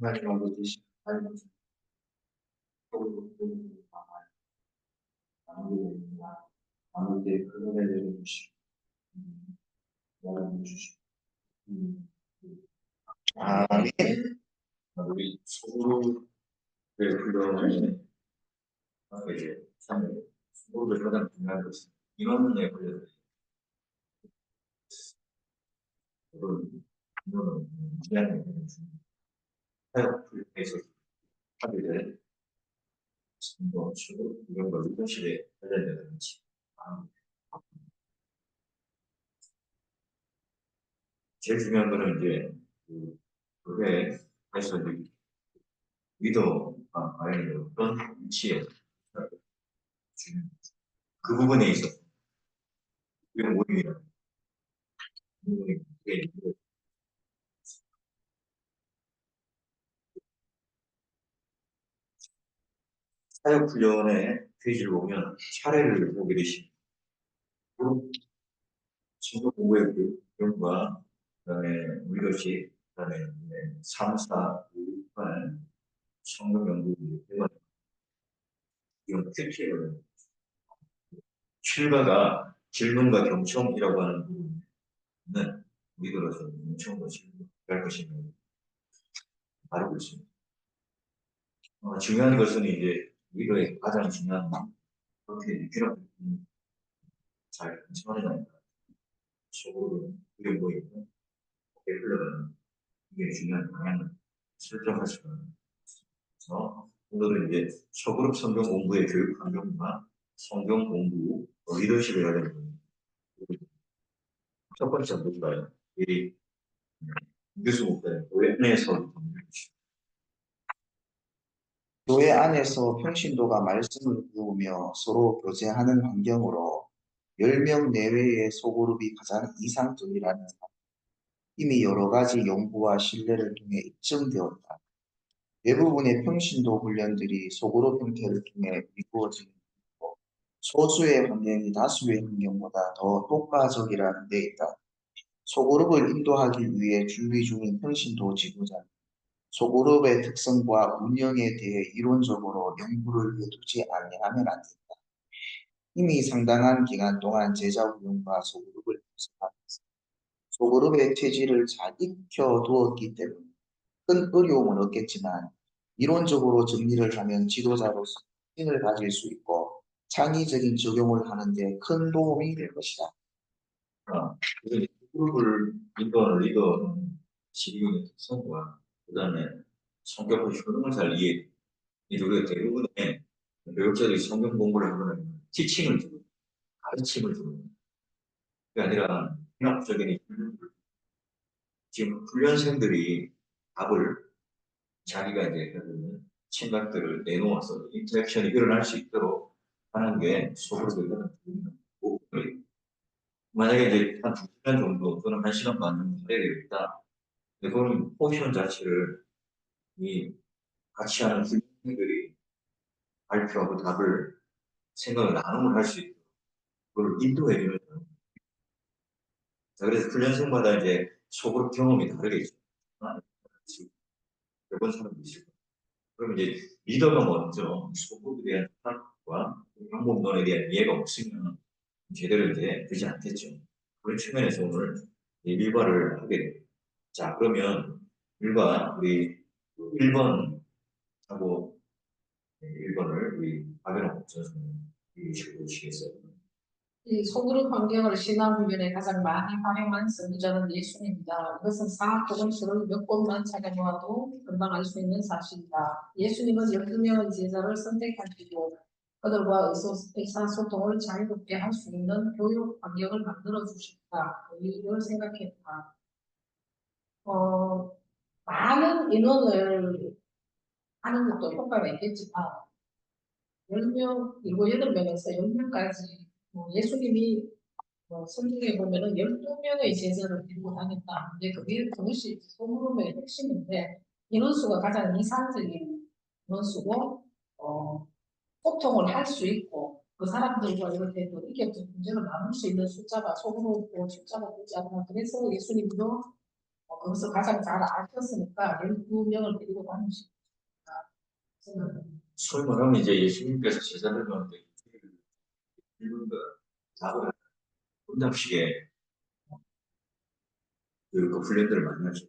하나님 아버지 하나님 아무데 그 은혜를 주시고 나를 주시고 아멘. 우리 소그룹의 훈련에 이제 참 소그룹의 가장 중요한 것은 인원에 걸려서 인원은 기한에 사역 훈련에서 하게 될 선거 주로 이런 걸 리더십에 관련되는지 제일 중요한 거는 이제 그 교회에서 리더가 과연 어떤 위치에 그 부분에 있어서 우리가 모임이라는 사역 훈련의 페이지를 보면 차례를 보게 되십니다. 친구 공부의 교육과 그다음에 리더십, 그다음에 3, 4, 5, 6반 성경 연구 대관 이런 큐티를 7가가 질문과 경청이라고 하는 부분은 우리들어서 경청과 질문할 것입니다. 알고 있습니다. 중요한 것은 이제 우리들의 가장 중요한 어떻게 필요한 잘 경청하느냐입니다. 속으로 우리 모이고 어떻게 흘러가는 이게 중요한 방향을 설정할 수가 있어서 오늘은 이제 소그룹 성경 공부의 교육 환경과 성경 공부 리더십에 관련 첫 번째 뭔가요? 이 교수 목사님 교회 안에서 교회 안에서 평신도가 말씀을 배우며 서로 교제하는 환경으로 10명 내외의 소그룹이 가장 이상적이라는 이미 여러 가지 연구와 신뢰를 통해 입증되었다. 대부분의 평신도 훈련들이 소그룹 형태를 통해 이루어지는 것이고 소수의 환경이 다수의 환경보다 더 효과적이라는 데 있다. 소그룹을 인도하기 위해 준비 중인 평신도 지도자는 소그룹의 특성과 운영에 대해 이론적으로 연구를 해두지 아니하면 안 된다. 이미 상당한 기간 동안 제자 훈련과 소그룹을 연습하면서 소그룹의 체질을 잘 익혀두었기 때문에 큰 어려움은 없겠지만 이론적으로 정리를 하면 지도자로서 힘을 가질 수 있고 창의적인 적용을 하는 데 큰 도움이 될 것이다. 그룹을 인도하는 리더는 지휘의 특성과 그 다음에 성경의 효능을 잘 이해. 우리가 대부분의 교육자들이 성경 공부를 하면 티칭을 주고 가르침을 주는 게 아니라 현학적인 지금 훈련생들이 답을 자기가 이제 생각들을 내놓아서 인터랙션이 일어날 수 있도록 하는 게 소그룹의 목표예요. 만약에 이제 한 2시간 정도 또는 1시간 반 정도 해야 되겠다. 근데 그러면 포지션 자체를 이 같이 하는 훈련생들이 발표하고 답을 생각을 나눔을 할 수 있도록 그걸 인도해 주는 거예요. 자, 그래서 훈련생마다 이제 소그룹 경험이 다르겠죠. 몇번 사람도 있을 거예요. 그럼 이제 리더가 먼저 소그룹에 대한 생각과 방법론에 대한 이해가 없으면 제대로 이제 되지 않겠죠. 그런 측면에서 오늘 일과를 하게 됩니다. 자, 그러면 일과 우리 1번하고 1번을 우리 박연호 목사님 읽으시겠어요? 이 소그룹 환경을 신앙훈련에 가장 많이 활용한 선지자는 예수님입니다. 이것은 사복음서를 몇 권만 찾아보아도 금방 알 수 있는 사실이다. 예수님은 12명의 제자를 선택하시고 그들과 의사소통을 자유롭게 할 수 있는 교육 환경을 만들어 주셨다. 이걸 생각했다. 많은 인원을 하는 것도 효과가 있겠지만 10명, 그리고 8명에서 10명까지 예수님이 성경에 보면은 12명의 제자를 데리고 다녔다. 근데 그것이 소그룹의 핵심인데 인원수가 가장 이상적인 인원수고 소통을 할 수 있고 그 사람들과 이렇게 의견적 문제를 나눌 수 있는 숫자가 소그룹 숫자가 되지 않나. 그래서 예수님도 거기서 가장 잘 아셨으니까 12명을 데리고 다니십니다. 저는 소위 말하면 이제 예수님께서 제자들한테 읽은 거 답을 분장식의 그 훈련들을 많이 하죠.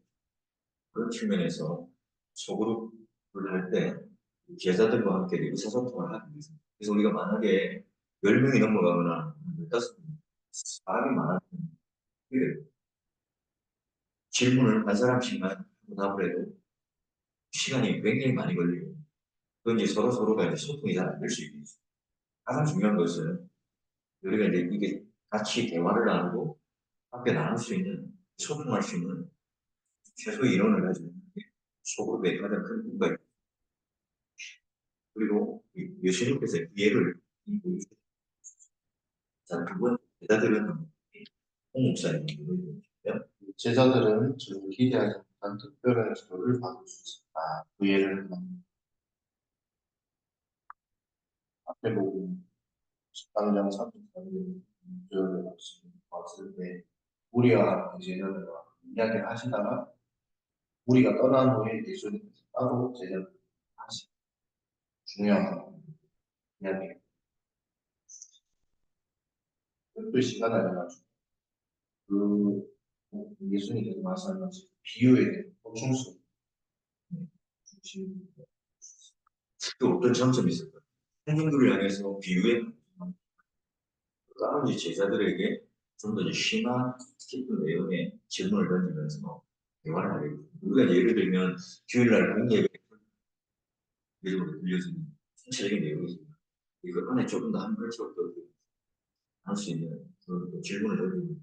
그런 측면에서 소그룹을 할 때 제자들과 함께 의사소통을 하기 위해서. 그래서 우리가 만약에 10명이 넘어가거나 15명, 사람이 많아지면 질문을 한 사람씩만 하고 답을 해도 시간이 굉장히 많이 걸리고, 그건 이제 서로가 이제 소통이 잘 안 될 수 있겠죠. 가장 중요한 것은 우리가 이제 이게 같이 대화를 나누고 함께 나눌 수 있는, 소통할 수 있는 최소 인원을 가지고 있는 게 소그룹의 가장 큰 이유가 있고, 그리고 예수님께서 기회를 보여주셨죠. 자, 두 번째, 제자들은 홍 목사님이거든요. 제자들은 전혀 기대하지 못한 특별한 기도를 받을 수 있었다. 그 예를 앞에 보고 13장 34절 봤을 때 우리와 제자들과 이야기를 하시다가 우리가 떠난 후에 예수님께서 따로 제자들 하시 중요한 이야기. 또 시간을 내가지고 그 예수님께서 말씀하신 비유에 대한 보충수 주신 또 어떤 장점이 있을까요? 성경들을 향해서 비유해 나머지 제자들에게 좀 더 심한 깊은 내용의 질문을 던지면서 대화를 하게 됩니다. 우리가 예를 들면 주일날 공예배로 들려주는 전체적인 내용이지만 이거 안에 조금 더 한 걸쳐 더 할 수 있는 그런 질문을 던지는,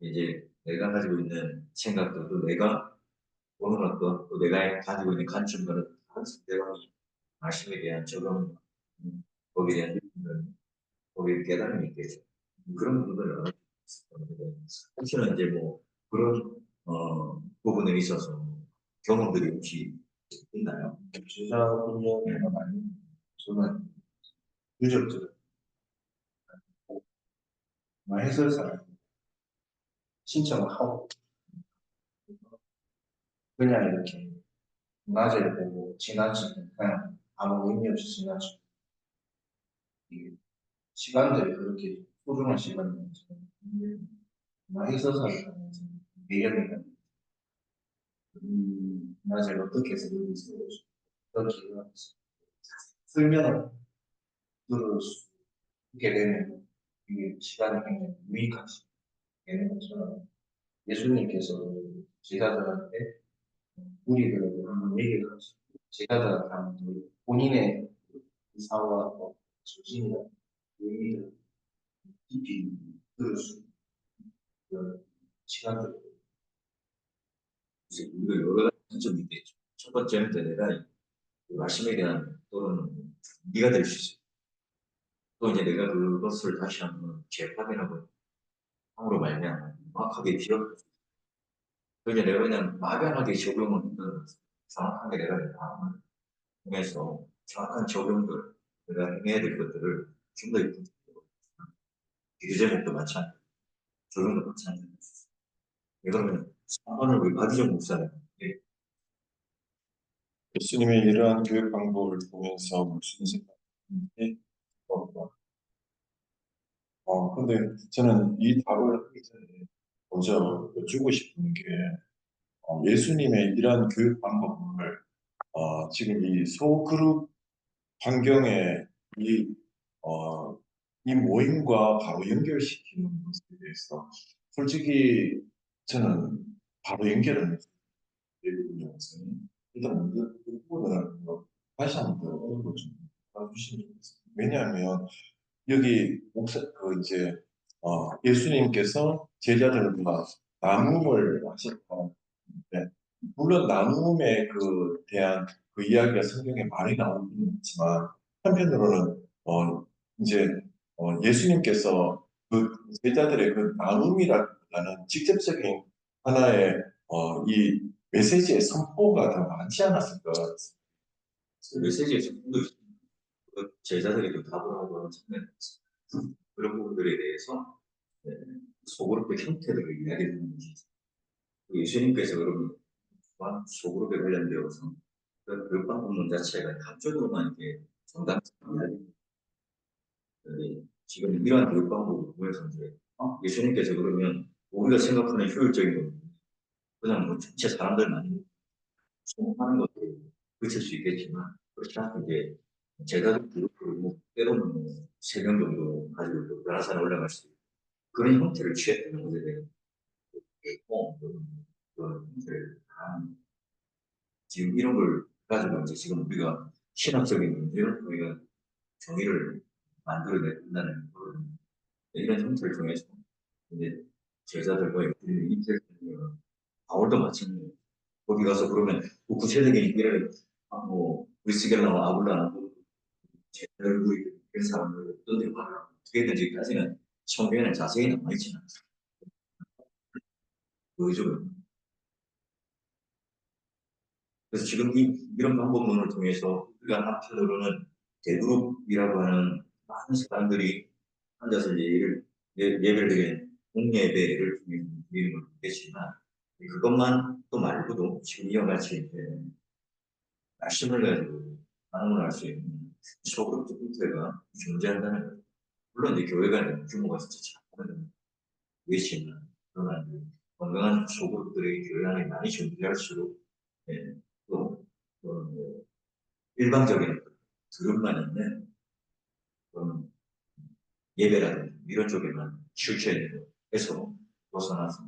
이제 내가 가지고 있는 생각도 또 내가 보는 어떤 또 내가 가지고 있는 관점과는 다른 상대방이 말씀에 대한 적용, 거기에 대한 느낌을, 거기에 깨달음이 있겠죠. 그런 부분을 알아볼 수 있는데, 혹시나 이제 뭐 그런 부분에 있어서 경험들이 혹시 있나요? 제자 훈련을 많이 저는 유적들 해설사를 신청을 하고 그냥 이렇게 낮에 보고 지나치고 그냥 아무 의미 없이 지나치고 이게 시간들이 그렇게 소중한 시간이면서 해설사를 내려면 낮에 어떻게 해서 여기 있어요? 어떻게 설명을 들을 수 있게 되면 이게 시간이 굉장히 유익하지 되는 것처럼 예수님께서 제자들한테 우리들에게 한번 얘기를 하시고 제자들한테 한번 본인의 의사와 정신이나 의미를 깊이 들을 수 있는 시간들. 이제 우리가 여러 가지 관점이 있겠죠. 첫 번째는 이제 내가 그 말씀에 대한 또는 이해가 될 수 있어요. 또 이제 내가 그것을 다시 한번 재확인하고 함으로 말미암아 정확하게 기억할 수 있어요. 또 이제 내가 그냥 막연하게 적용을 했던 정확하게 내가 내 마음을 통해서 정확한 적용들, 내가 해야 될 것들을 좀 더 이쁜 기도 제목도 마찬가지, 적용도 마찬가지. 예, 그러면 3번을 우리 박희정 목사님. 예, 예수님의 이러한 교육 방법을 보면서 무슨 생각이 근데 저는 이 답을 하기 전에 먼저 여쭈고 싶은 게 예수님의 이러한 교육 방법을 지금 이 소그룹 환경에 이, 이 모임과 바로 연결시키는 것에 대해서 솔직히 저는 바로 연결은 대부분의 것은 일단 먼저 그 부분을 다시 한번 더 언급을 좀 해주시면 좋겠습니다. 왜냐하면 여기 목사 그 이제 예수님께서 제자들과 나눔을 하셨다는데 물론 나눔에 그 대한 그 이야기가 성경에 많이 나오긴 있지만 한편으로는 이제 예수님께서 그 제자들의 그 나눔이라기보다는 직접적인 하나의 이 메시지의 선포가 더 많지 않았을까. 메시지의 전도 제자들에게 답을 하고 하는 측면에서 그런 부분들에 대해서 네, 소그룹의 형태들을 이야기하는 것이 예수님께서 그러면 소그룹에 관련되어서 그 교육방 법론 자체가 한쪽으로만 이렇게 정당성 이야기 지금 이러한 교육 방법을 보면서 이제 예수님께서 그러면 우리가 생각하는 효율적인 거 그냥 뭐 전체 사람들 많이 소통하는 것도 그칠 수 있겠지만 그렇지 않고 이제 제자들 그룹을 뭐 때로는 뭐 3명 정도 가지고 또 여러 사람 올라갈 수 있고 그런 형태를 취했다는 것에 대해 그런 형태를 지금 이런 걸 가지고 이제 지금 우리가 신학적인 문제를 우리가 정의를 만들어낸다는 그런 이런 형태를 통해서 이제 제자들과의 인터랙션을 바울도 마찬가지예요. 거기 가서 그러면 뭐 구체적인 얘기를 뭐 브리스겔라와 아굴라나 제자들 이런 사람들 어떤 데로 가라 어떻게든지까지는 성경에는 자세히 남아있지는 않습니다. 보여줘요. 그래서 지금 이런 방법론을 통해서 우리가 한편으로는 대그룹이라고 하는 많은 사람들이 앉아서 예배를 드리는 공예배를 드리는 걸 보겠지만 그것만 또 말고도 지금 이와 같이 이제 말씀을 가지고 반응을 할 수 있는 소그룹 형태가 존재한다는 거죠. 물론 이제 교회가 규모가 진짜 작거든 외치는 그러나 건강한 소그룹들이 교회 안에 많이 존재할수록 예, 뭐 일방적인 그룹만 있는 그런 예배라든지 이런 쪽에만 치우쳐 있는 것에서 벗어나서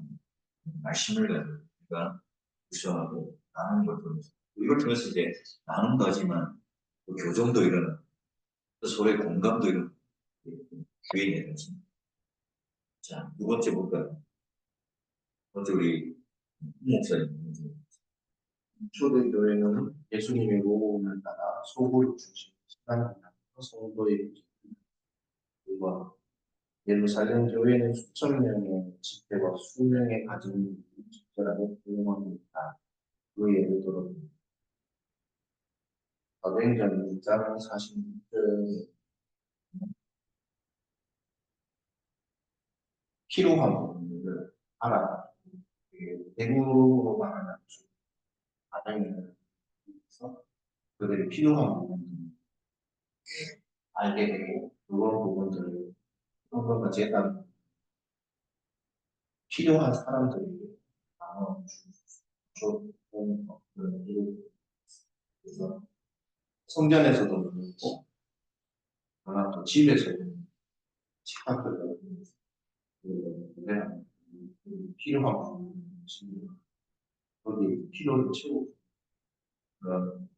말씀을 가지고 우리가 구성하고 나누는 걸 통해서 이걸 통해서 이제 나눔도 하지만 또 교정도 일어나고 또 서로의 공감도 일어나고 교회에 일어났습니다. 자, 두 번째 볼까요? 먼저 우리 목사님. 초대교회는 예수님의 모범을 따라 소그룹 중심 신앙을 성도의 일과 예루살렘 교회는 수천 명의 집회와 수명의 가정이 집결하고 고용합니다. 그 예를 들어 사도행전 6장 46절 필요한 부분들을 알아 대구로 말하는 가정을 위해서 그들이 필요한 부분들을 알게 되고 그런 부분들을 그런 것까지 일단 필요한 사람들에게 나눠주고 그런 일을 그래서 성전에서도 그렇고 그러나 또 집에서도 식탁들을 그냥 필요한 부분을 거기 필요를 채우고 그런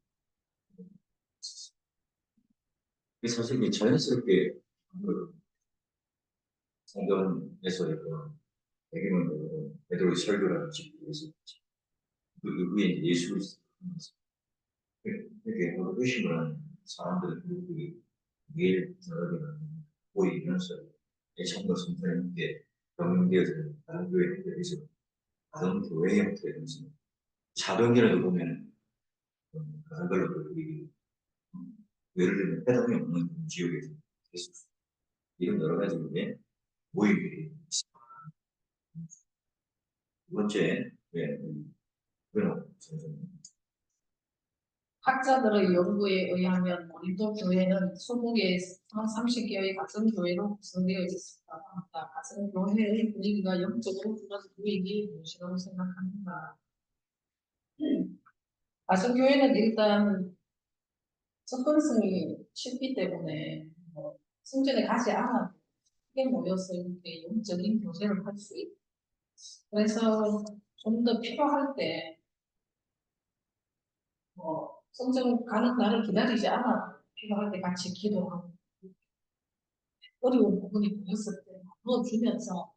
사실 이게 자연스럽게 그 성경에서 배경을 베드로의 설교라는 집에서 그 위에 이제 예수를 이렇게 의심을 하는 사람들의 그룹이 매일 저녁에는 보이면서 예천도 선생님께 병행되어서 다른 교회에서 다른 교회 형태에서 사도행전에도 보면 가사별로 우리 예를 들면 해당이 없는 지역에서 계속 이런 여러 가지 모임들이 있습니다. 두 번째, 그런 선생님. 학자들의 연구에 의하면 고린도 교회는 20개, 30개의 가정교회로 구성되어 있습니다. 가정교회의 분위기가 영적으로 줄어서 유익이 무엇이라고 생각합니다. 가정교회는 일단 접근성이 쉽기 때문에 성전에 가지 않아도 크게 모여서 이렇게 영적인 교제를 할 수 있고 그래서 좀 더 필요할 때 성전 가는 날을 기다리지 않아 필요할 때 같이 기도하고 어려운 부분이 보였을 때 나눠주면서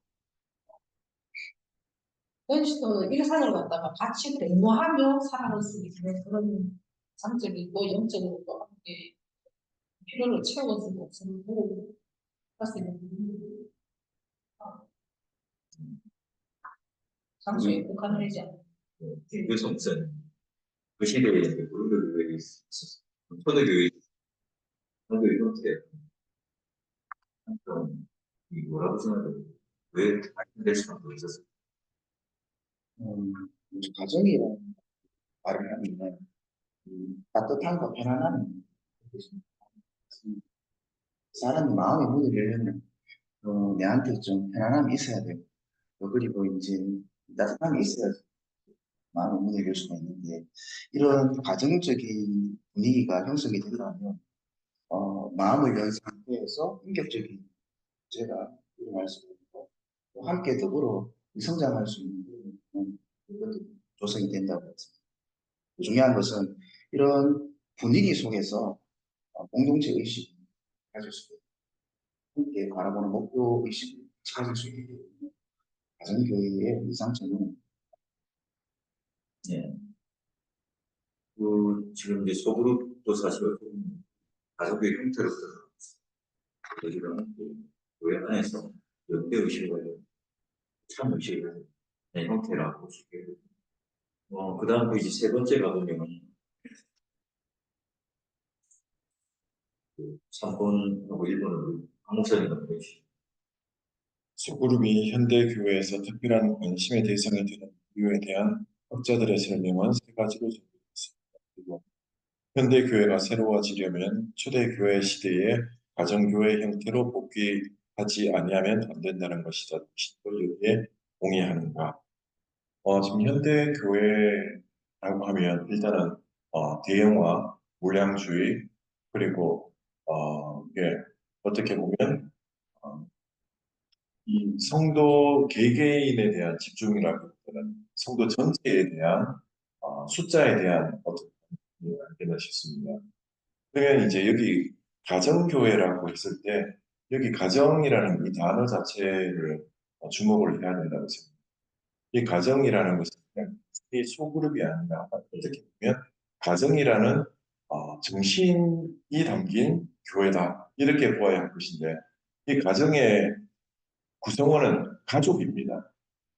일상을 갖다가 같이 공부하며 살아갈 수 있는 그런 장점이고 영적으로도 함께 필요를 채워주고 서로 할 수 있는 부분이 장소에 국한되지 않는 그래서 목사님 그 시대에 고린도 교회에 있었어요. 초대교회 선교 이렇게 이 뭐라고 생각해요? 왜 발전될 수밖에 없었어요? 이제 가정이라는 말을 하면 따뜻함과 편안함이 있습니다. 사람이 마음의 문을 열려면 내한테 좀 편안함이 있어야 돼요. 그리고 이제 따뜻함이 있어야 마음의 문을 열 수가 있는데 이런 가정적인 분위기가 형성이 되려면 마음을 연 상태에서 인격적인 제가 일어날 수 있고 또 함께 더불어 성장할 수 있는 그런 것들이 조성이 된다고 했습니다. 중요한 것은 이런 분위기 속에서 공동체 의식을 가질 수 있고 함께 바라보는 목표 의식을 가질 수 있기 때문에 가정교회의 이상점은 예. 지금 이제 소그룹도 사실 가족의 형태로 저희가 교회 안에서 연대 의식을 참 의식을 형태라고 볼 수 있겠고, 그 다음 이제 세 번째가 보면 3번하고 1번은 한목사님 같은 것이 소그룹이 현대 교회에서 특별한 관심의 대상이 되는 이유에 대한 학자들의 설명은 세 가지로 정리되었습니다. 그리고 현대 교회가 새로워지려면 초대 교회 시대의 가정교회 형태로 복귀하지 아니하면 안 된다는 것이다. 당신도 여기에 동의하는가? 지금 현대 교회라고 하면 일단은 대형화, 물량주의, 그리고 이게 어떻게 보면 어, 이 성도 개개인에 대한 집중이라기보다는 성도 전체에 대한 숫자에 대한 어떤 아니겠나 싶습니다. 그러면 이제 여기 가정교회라고 했을 때 여기 가정이라는 이 단어 자체를 주목을 해야 된다고 생각합니다. 이 가정이라는 것은 그냥 이 소그룹이 아니라 어떻게 보면 가정이라는 정신이 담긴 교회다 이렇게 보아야 할 것인데 이 가정의 구성원은 가족입니다.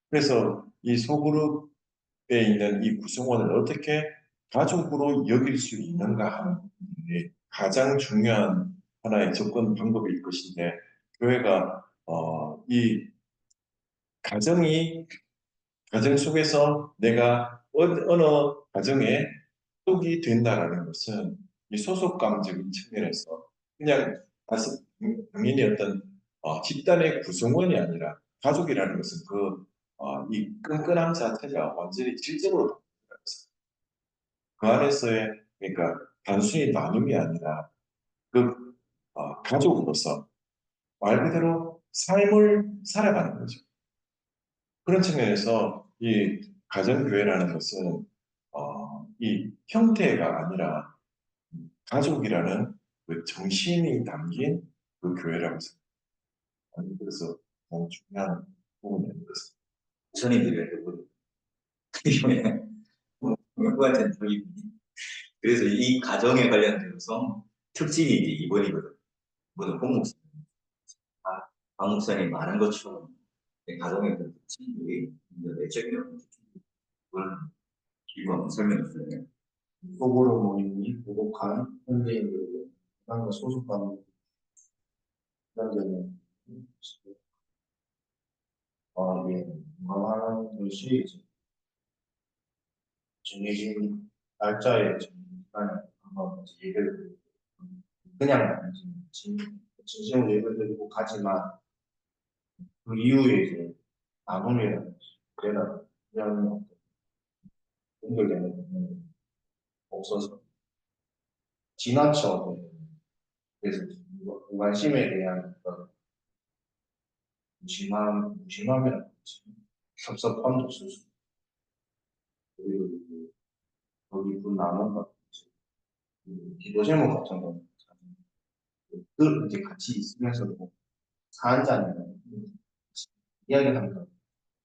그래서 이 소그룹에 있는 이 구성원을 어떻게 가족으로 여길 수 있는가 하는 부분이 가장 중요한 하나의 접근 방법일 것인데 교회가 이 가정이 가정 속에서 내가 어느 가정에 속이 된다라는 것은 이 소속감적인 측면에서 그냥 당연히 어떤 집단의 구성원이 아니라 가족이라는 것은 이 끈끈함 자체가 완전히 질적으로 바뀌는 것입니다. 그 안에서의 그러니까 단순히 나눔이 아니라 그 가족으로서 말 그대로 삶을 살아가는 거죠. 그런 측면에서 이 가정교회라는 것은 이 형태가 아니라 가족이라는 그 정신이 담긴 그 교회라고 생각합니다. 그래서 너무 중요한 부분인 것 같습니다. 전인들이 되고 누구한테는 저희 그래서 이 가정에 관련돼서 특징이 이제 2번이거든. 모든 공목사 박 목사님 말한 것처럼 가정의 그 특징들이 내적이라고 그걸 이거 설명했어요. 속으로 모이니 고독한 현대인들에게 그런 소속감을 그런 점에 예, 건강한 것이 이제 정해진 날짜에 시간에 한번 얘기를 드리고 그냥 진심으로 예배를 드리고 가지만 그 이후에 이제 나눔이라는 제가 이런 연결되는 부분이 없어서 지나쳐 그래서 무관심에 대한 어떤 무심함이라는 섭섭함도 있을 수 있고 그리고 이제 거기 분 나눈 것 기도 제목 같은 거 늘 이제 같이 있으면서도 차 한잔 이야기하면서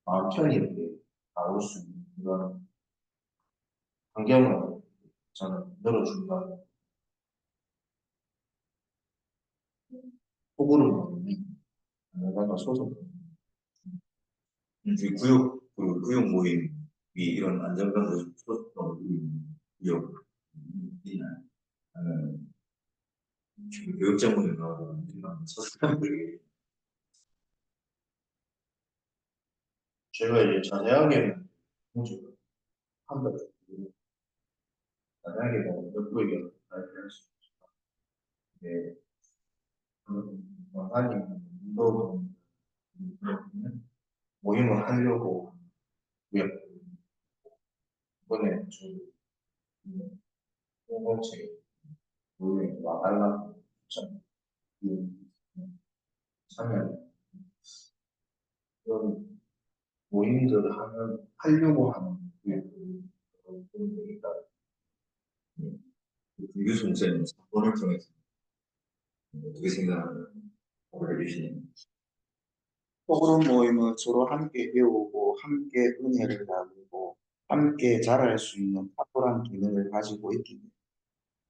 마음 편히 이렇게 나올 수 있는 그런 환경을 저는 열어준다. 속으로 모이니 내가 소속 이 구역 모임이 이런 안정감을 소속감을 구역 있나요? 지금 교육 전문에 나오는 이런 소속감들이 제가 이제 자세하게 공주 한번 만약에 뭐 누구에게 발표할 수 있게 왕관이 운동 모임을 하려고 하고요. 이번에 좀 공동체 모임에 와달라고 좀 참여 그런 모임들을 하려고 하는 분들이 있다. 유수 목사님 사건을 통해서 어떻게 생각하는 해주시는 소그룹 모임은 서로 함께 배우고 함께 은혜를 나누고 함께 자랄 수 있는 탁월한 기능을 가지고 있기 때문에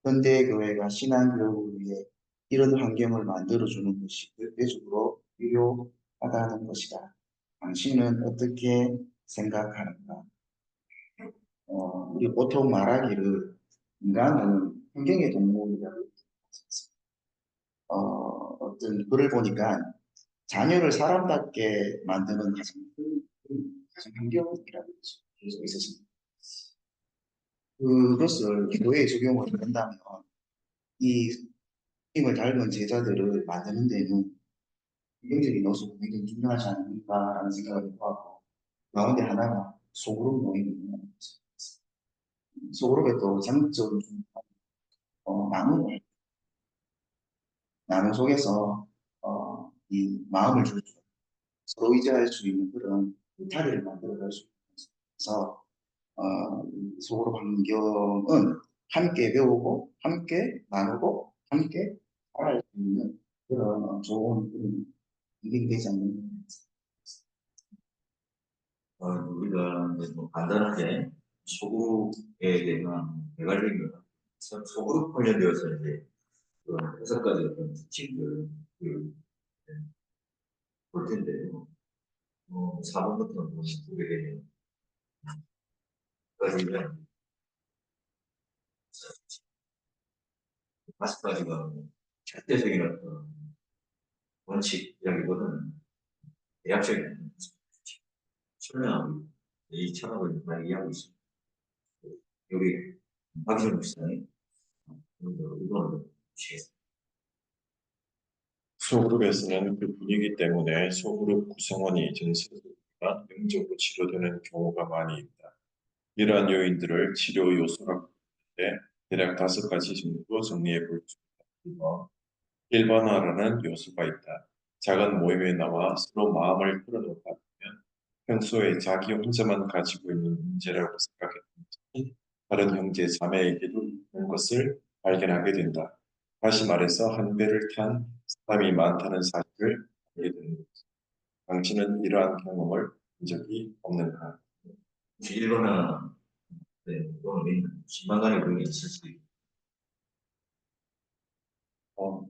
현대 교회가 신앙교육을 위해 이런 환경을 만들어주는 것이 절대적으로 필요하다는 것이다. 당신은 어떻게 생각하는가? 우리 보통 말하기를 인간은 환경의 동물이라고 얘기했습니다. 어떤 글을 보니까 자녀를 사람답게 만드는 가장 환경이라고 계속 있었습니다. 그것을 교회에 적용을 한다면 이 힘을 닮은 제자들을 만드는 데는 환경적인 요소가 굉장히 중요하지 않을까라는 생각을 해봤고 가운데 하나가 소그룹 모임입니다. 소그룹의 또 장점은 나눔을 나눔 속에서 이 마음을 줄 수, 서로 의지할 수 있는 그런 울타리를 만들어갈 수 있어서 이 소그룹 환경은 함께 배우고 함께 나누고 함께 살아갈 수 있는 그런 좋은 그런 일이 되지 않는 우리가 이제 뭐 간단하게 소그룹에 대한 개괄적인 것 소그룹 관련되어서 이제 그 6가지 어떤 특징들 볼 텐데요. 4번부터 보게 되면 가지면 5가지가 절대적인 어떤 원칙이라기보다는 대략적인 철학이 이 철학을 많이 이해하고 있습니다. 여기 박희정 목사님 먼저 의견을 주시겠습니다. 소그룹에서는 그 분위기 때문에 소그룹 구성원이 정서적이나 영적으로 치료되는 경우가 많이 있다. 이러한 요인들을 치료 요소라고 하는데 대략 5가지 정도 정리해 볼 수 있다. 1번화라는 요소가 있다. 작은 모임에 나와 서로 마음을 털어놓다 보면 평소에 자기 혼자만 가지고 있는 문제라고 생각했던 다른 형제 자매에게도 있는 것을 발견하게 된다. 다시 말해서 한 배를 탄 사람이 많다는 사실을 알게 되는 것. 당신은 이러한 경험을 한 적이 없는가? 혹시 1번은 또는 신방간의 그런 게 있을 수 있고 어,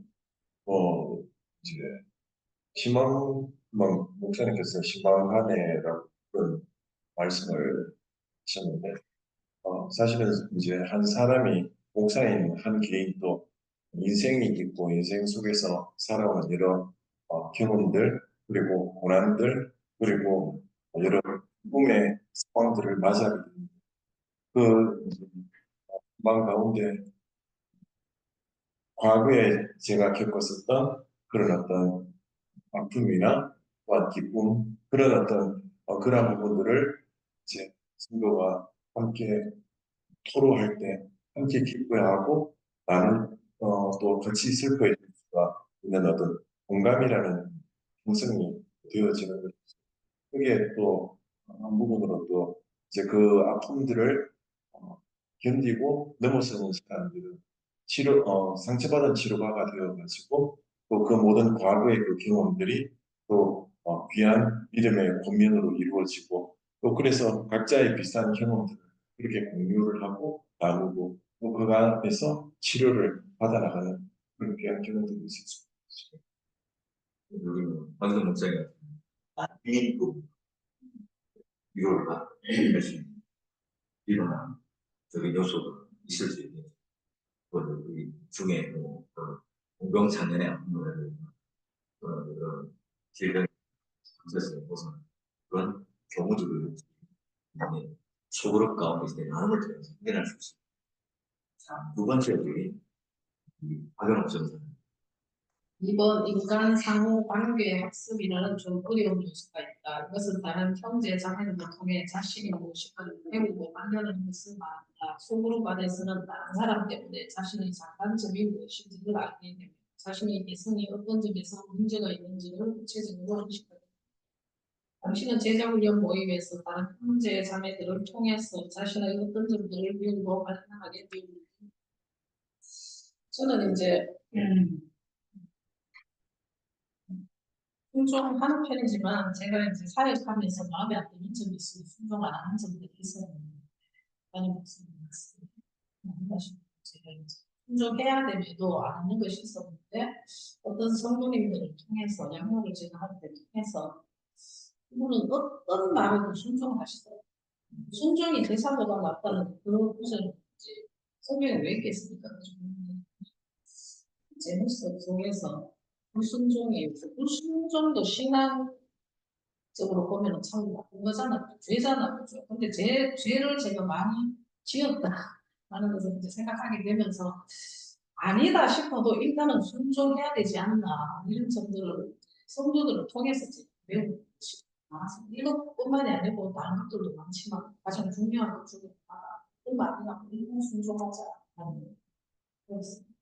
뭐 이제 목사님께서 희망하네라고 그런 말씀을 하셨는데 사실은 이제 한 사람이 목사인 한 개인도 인생이 있고 인생 속에서 살아온 여러 경험들 그리고 고난들 그리고 여러 꿈의 상황들을 맞이하게 됩니다. 그 희망 가운데 과거에 제가 겪었었던 그런 어떤 아픔이나 또한 기쁨 그런 어떤 그런 부분들을 이제 성도가 함께 토로할 때 함께 기뻐하고 나는 또 같이 슬퍼해 줄 수가 있는 어떤 공감이라는 형성이 되어지는 거죠. 그게 또 한 부분으로 또 이제 그 아픔들을 견디고 넘어서는 사람들은 상처받은 치료가가 되어가지고 또 그 모든 과거의 그 경험들이 또 귀한 믿음의 권면으로 이루어지고 또 그래서 각자의 비슷한 경험들을 이렇게 공유를 하고 나누고 또 그 안에서 치료를 받아나가는 그런 귀한 경험들이 있을 수 있습니다. 여기는 박희정 목사님 같은 비인급 위로를 받을 수 있는 이런 적인 요소도 있을 수 있는 이 중에 공병찬연의 아픔이라든가 그런 질병 상태에서 벗어난 그런 경우들을 소그룹 가운데서 내 마음을 통해서 확인할 수 있습니다. 자, 두 번째 우리 박연옥 전사. 이번 인간 상호 관계 학습이라는 좀 어려운 요소가 있다. 이것은 다른 형제 자매를 통해 자신이 무엇인가를 배우고 만나는 것을 말한다. 소그룹 안에서는 다른 사람 때문에 자신의 장단점이 무엇인지를 알게 됩니다. 자신의 개성이 어떤 점에서 문제가 있는지를 구체적으로 인식하게 됩니다. 당신은 제자훈련 모임에서 다른 형제 자매들을 통해서 자신의 어떤 점들을 배우고 발전하게 됩니다. 저는 이제 순종하는 편이지만 제가 이제 사역하면서 마음에 안 드는 점이 있으면 순종 안 하는 점들이 있어요. 많이 말씀드렸습니다. 제가 이제 순종해야 됨에도 안 하는 것이 있었는데 어떤 성도님들을 통해서 양육을 제가 하는 데 통해서 그분은 어떤 말에도 순종하시더라고요. 순종이 대사보다 낫다는 그런 것을 이제 성경에 왜 있겠습니까? 제 모습 속에서 불순종이 불순종도 신앙적으로 보면 참 나쁜 거잖아, 죄잖아, 그죠? 근데 죄를 제가 많이 지었다라는 것을 이제 생각하게 되면서 아니다 싶어도 일단은 순종해야 되지 않나 이런 점들을 성도들을 통해서 제가 배우는 것이 많아서 이것뿐만이 아니고 다른 것들도 많지만 가장 중요한 것 중에 하나가 그 말이라고 일단 순종하자 하는 그렇습니다.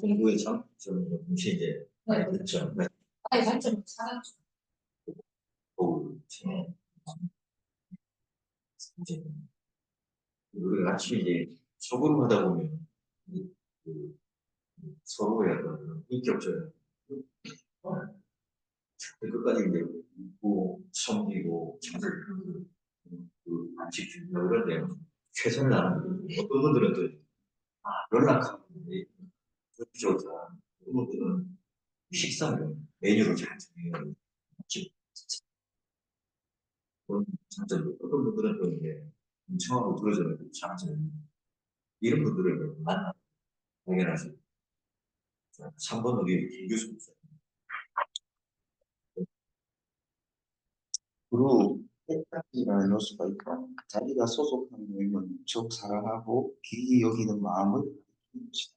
공부의 장점은 혹시 이제 네. 그렇죠. 나의 장점을 찾았죠. 이제 우리가 같이 이제 소그룹 하다 보면 그 서로의 어떤 인격적인 끝까지 이제 웃고 섬기고 그 안식 준비하고 그런데 최선을 다하는 어떤 분들은 또 연락하고 그렇죠. 어떤 분들은 식사를 메뉴를 잘 정해요. 그런 장점도 어떤 분들은 또 이제 청하고 들어주는 그 장점 이런 분들을 만나 발견할 수 있어요. 3번 우리 김 교수님. 그리고 택각이라는 요소가 있고 자기가 소속한 모임을 무척 사랑하고 귀히 여기는 마음을 가리키는 것이다.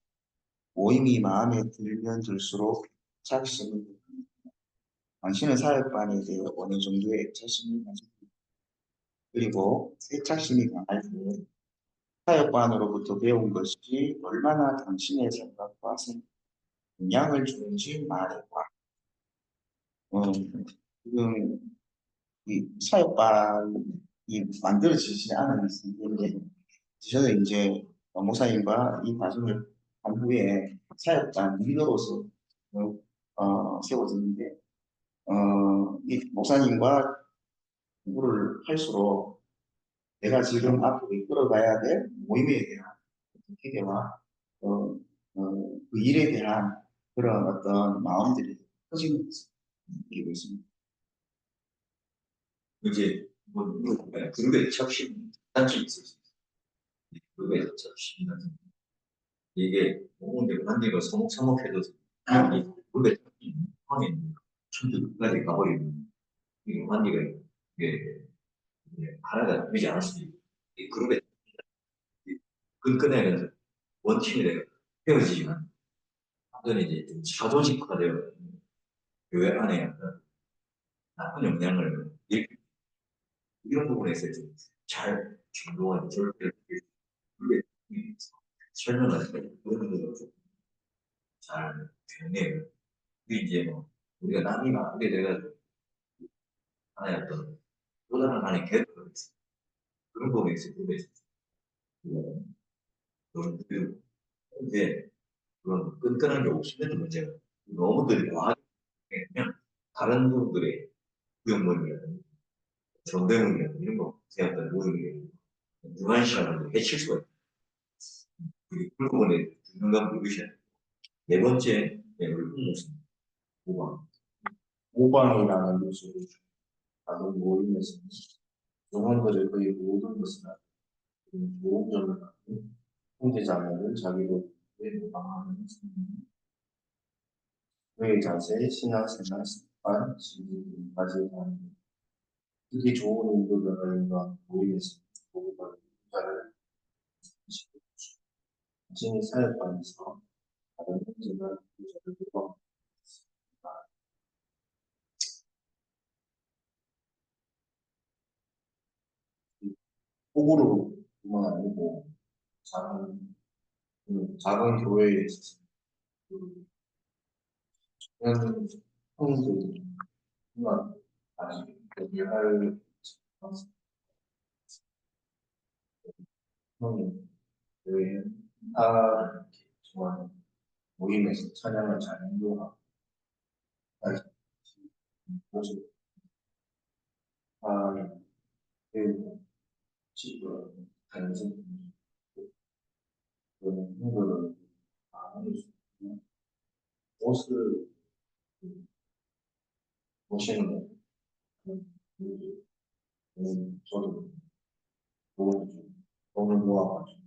모임이 마음에 들면 들수록 자신을 느낍니다. 당신은 사역반에 대해 어느 정도의 애착심을 가지고 있다. 그리고 애착심이 강할 때 사역반으로부터 배운 것이 얼마나 당신의 생각과 영향을 주는지 말해봐. 지금 이 사역반이 만들어지지 않은 상태인데 저는 이제 목사님과 이 과정을 한 후에 사역반 리더로서 세워졌는데 이 목사님과 공부를 할수록 내가 지금 앞으로 이끌어가야 될 모임에 대한 기대와 그 일에 대한 그런 어떤 마음들이 커지는 것을 느끼고 있습니다. 이제 뭐 그룹의 적심 단점이 있을 수 있어요. 그룹의 적심 단점. 이게 모모인데 관계가 서먹서먹해도 이 그룹의 상황에 천주 끝까지 가버리면 이게 관계가 이게 하나가 되지 않을 수도 있고 이 그룹의 끈끈해서 원팀이 되어 헤어지지만 완전히 이제 좀 자조직화되어 교회 안에 어떤 나쁜 영향을 일으키는 이런 부분에서 좀잘 중도와 절대를 설명할 때 그런 부분을 좀잘 되네요. 그게 이제 뭐 우리가 남이 나쁘게 돼가지고 하나의 어떤 또 다른 하나의 계획을 있어 그런 부분에 있어요. 그런 이제 그런 끈끈한 게 없으면 문제가 너무들이 과하게 그냥 다른 분들의 구역물이나 정대문이나 이런 거 제한된 모임이 무한 시간을 해칠 수가 있어요. 그 부분에 균형감 누르셔야 돼요. 네 번째, 우리 홍목사님. 5번. 모방이라는 요소를 다른 모임에서 영혼들의 거의 모든 것을 좋은 점을 갖고 형제자매는 자기도 모방하는 그의 자세, 신앙생활, 습관, 진리까지 하는 특히 좋은 인도자들과 모임에서 보고가 진이 사역하면서 다른 문제를 구조를 폭우로뿐만 아니고 작은 교회에 있어서 그런 형들뿐만 아니고 교회할 형이 교회 다 정말 모임에서 찬양을 잘 인도하고 모습 다 배우고 지금 다니는 그런 형들을 많이 옷을 보시는 거 저도 돈을 모아가지고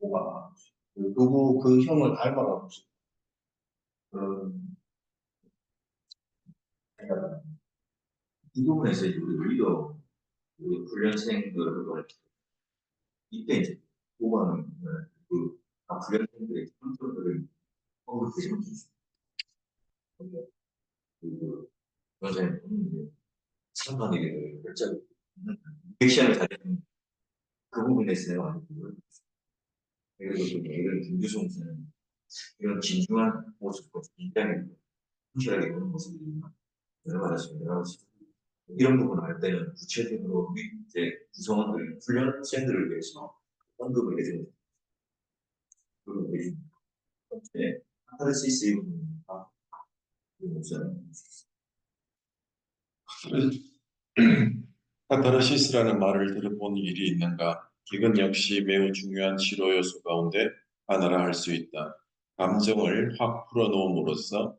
뭐가 그 형을 닮아가고 싶어 그런 생각을 이 부분에서 이제 우리 리더, 우리 훈련생들을 이때 이제 뽑아는 훈련생들의 컨트롤을 언급해주면 좋습니다. 그 선생님 이제 참관이를 결정 액션을 잘하는 그 부분에서 많이 보여요. 그리고 이런 김주성 선수는 이런 진중한 모습과 굉장히 확실하게 보는 모습이 여러 가지 여러 가지 이런 부분을 할 때는 구체적으로 우리 이제 구성원들 훈련생들을 위해서 언급을 해주는 그런 우리 네, 카타르시스 이 부분입니다. 우선 카타르시스라는 말을 들어본 일이 있는가? 이건 역시 매우 중요한 치료 요소 가운데 하나라 할 수 있다. 감정을 확 풀어놓음으로써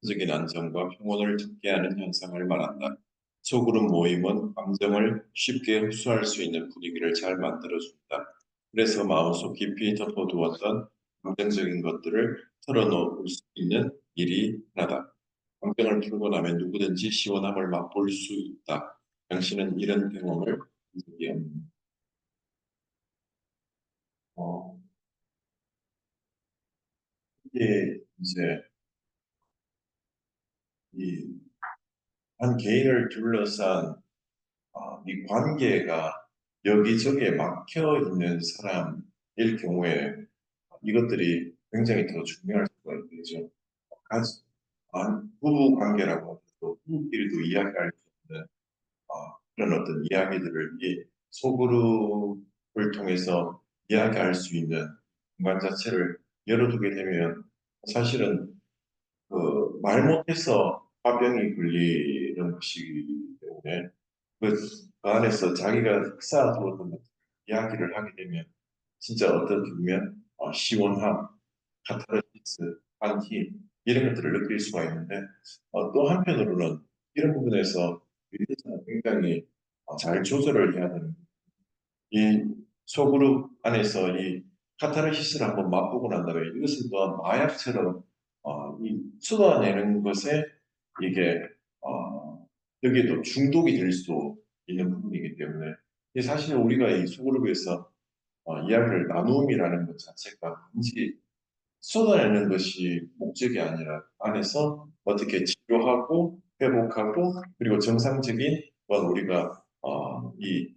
정서적인 안정과 평온을 듣게 하는 현상을 말한다. 소그룹 모임은 감정을 쉽게 흡수할 수 있는 분위기를 잘 만들어준다. 그래서 마음속 깊이 덮어두었던 감정적인 것들을 털어놓을 수 있는 일이 하나다. 감정을 풀고 나면 누구든지 시원함을 맛볼 수 있다. 당신은 이런 경험을 한 적이 없는. 어, 이게 이제 이 한 개인을 둘러싼 이 관계가 여기저기에 막혀 있는 사람일 경우에 이것들이 굉장히 더 중요할 수가 있겠죠. 부부 관계라고 해도 부부끼리도 이야기할 수 있는 그런 어떤 이야기들을 이 소그룹을 통해서 이야기할 수 있는 공간 자체를 열어두게 되면 사실은 그 말 못해서 화병이 걸리는 것이기 때문에 그 안에서 자기가 쌓아두었던 이야기를 하게 되면 진짜 어떻게 보면 시원함, 카타르시스, 환희 이런 것들을 느낄 수가 있는데 또 한편으로는 이런 부분에서 유대자는 굉장히 잘 조절을 해야 되는 이 소그룹 안에서 이 카타르시스를 한번 맛보고 난 다음에 이것은 또한 마약처럼 이 쏟아내는 것에 이게 여기에도 중독이 될 수 있는 부분이기 때문에 이 사실 우리가 이 소그룹에서 이야기를 나눔이라는 것 자체가 단지 쏟아내는 것이 목적이 아니라 안에서 어떻게 치료하고 회복하고 그리고 정상적인 우리가 이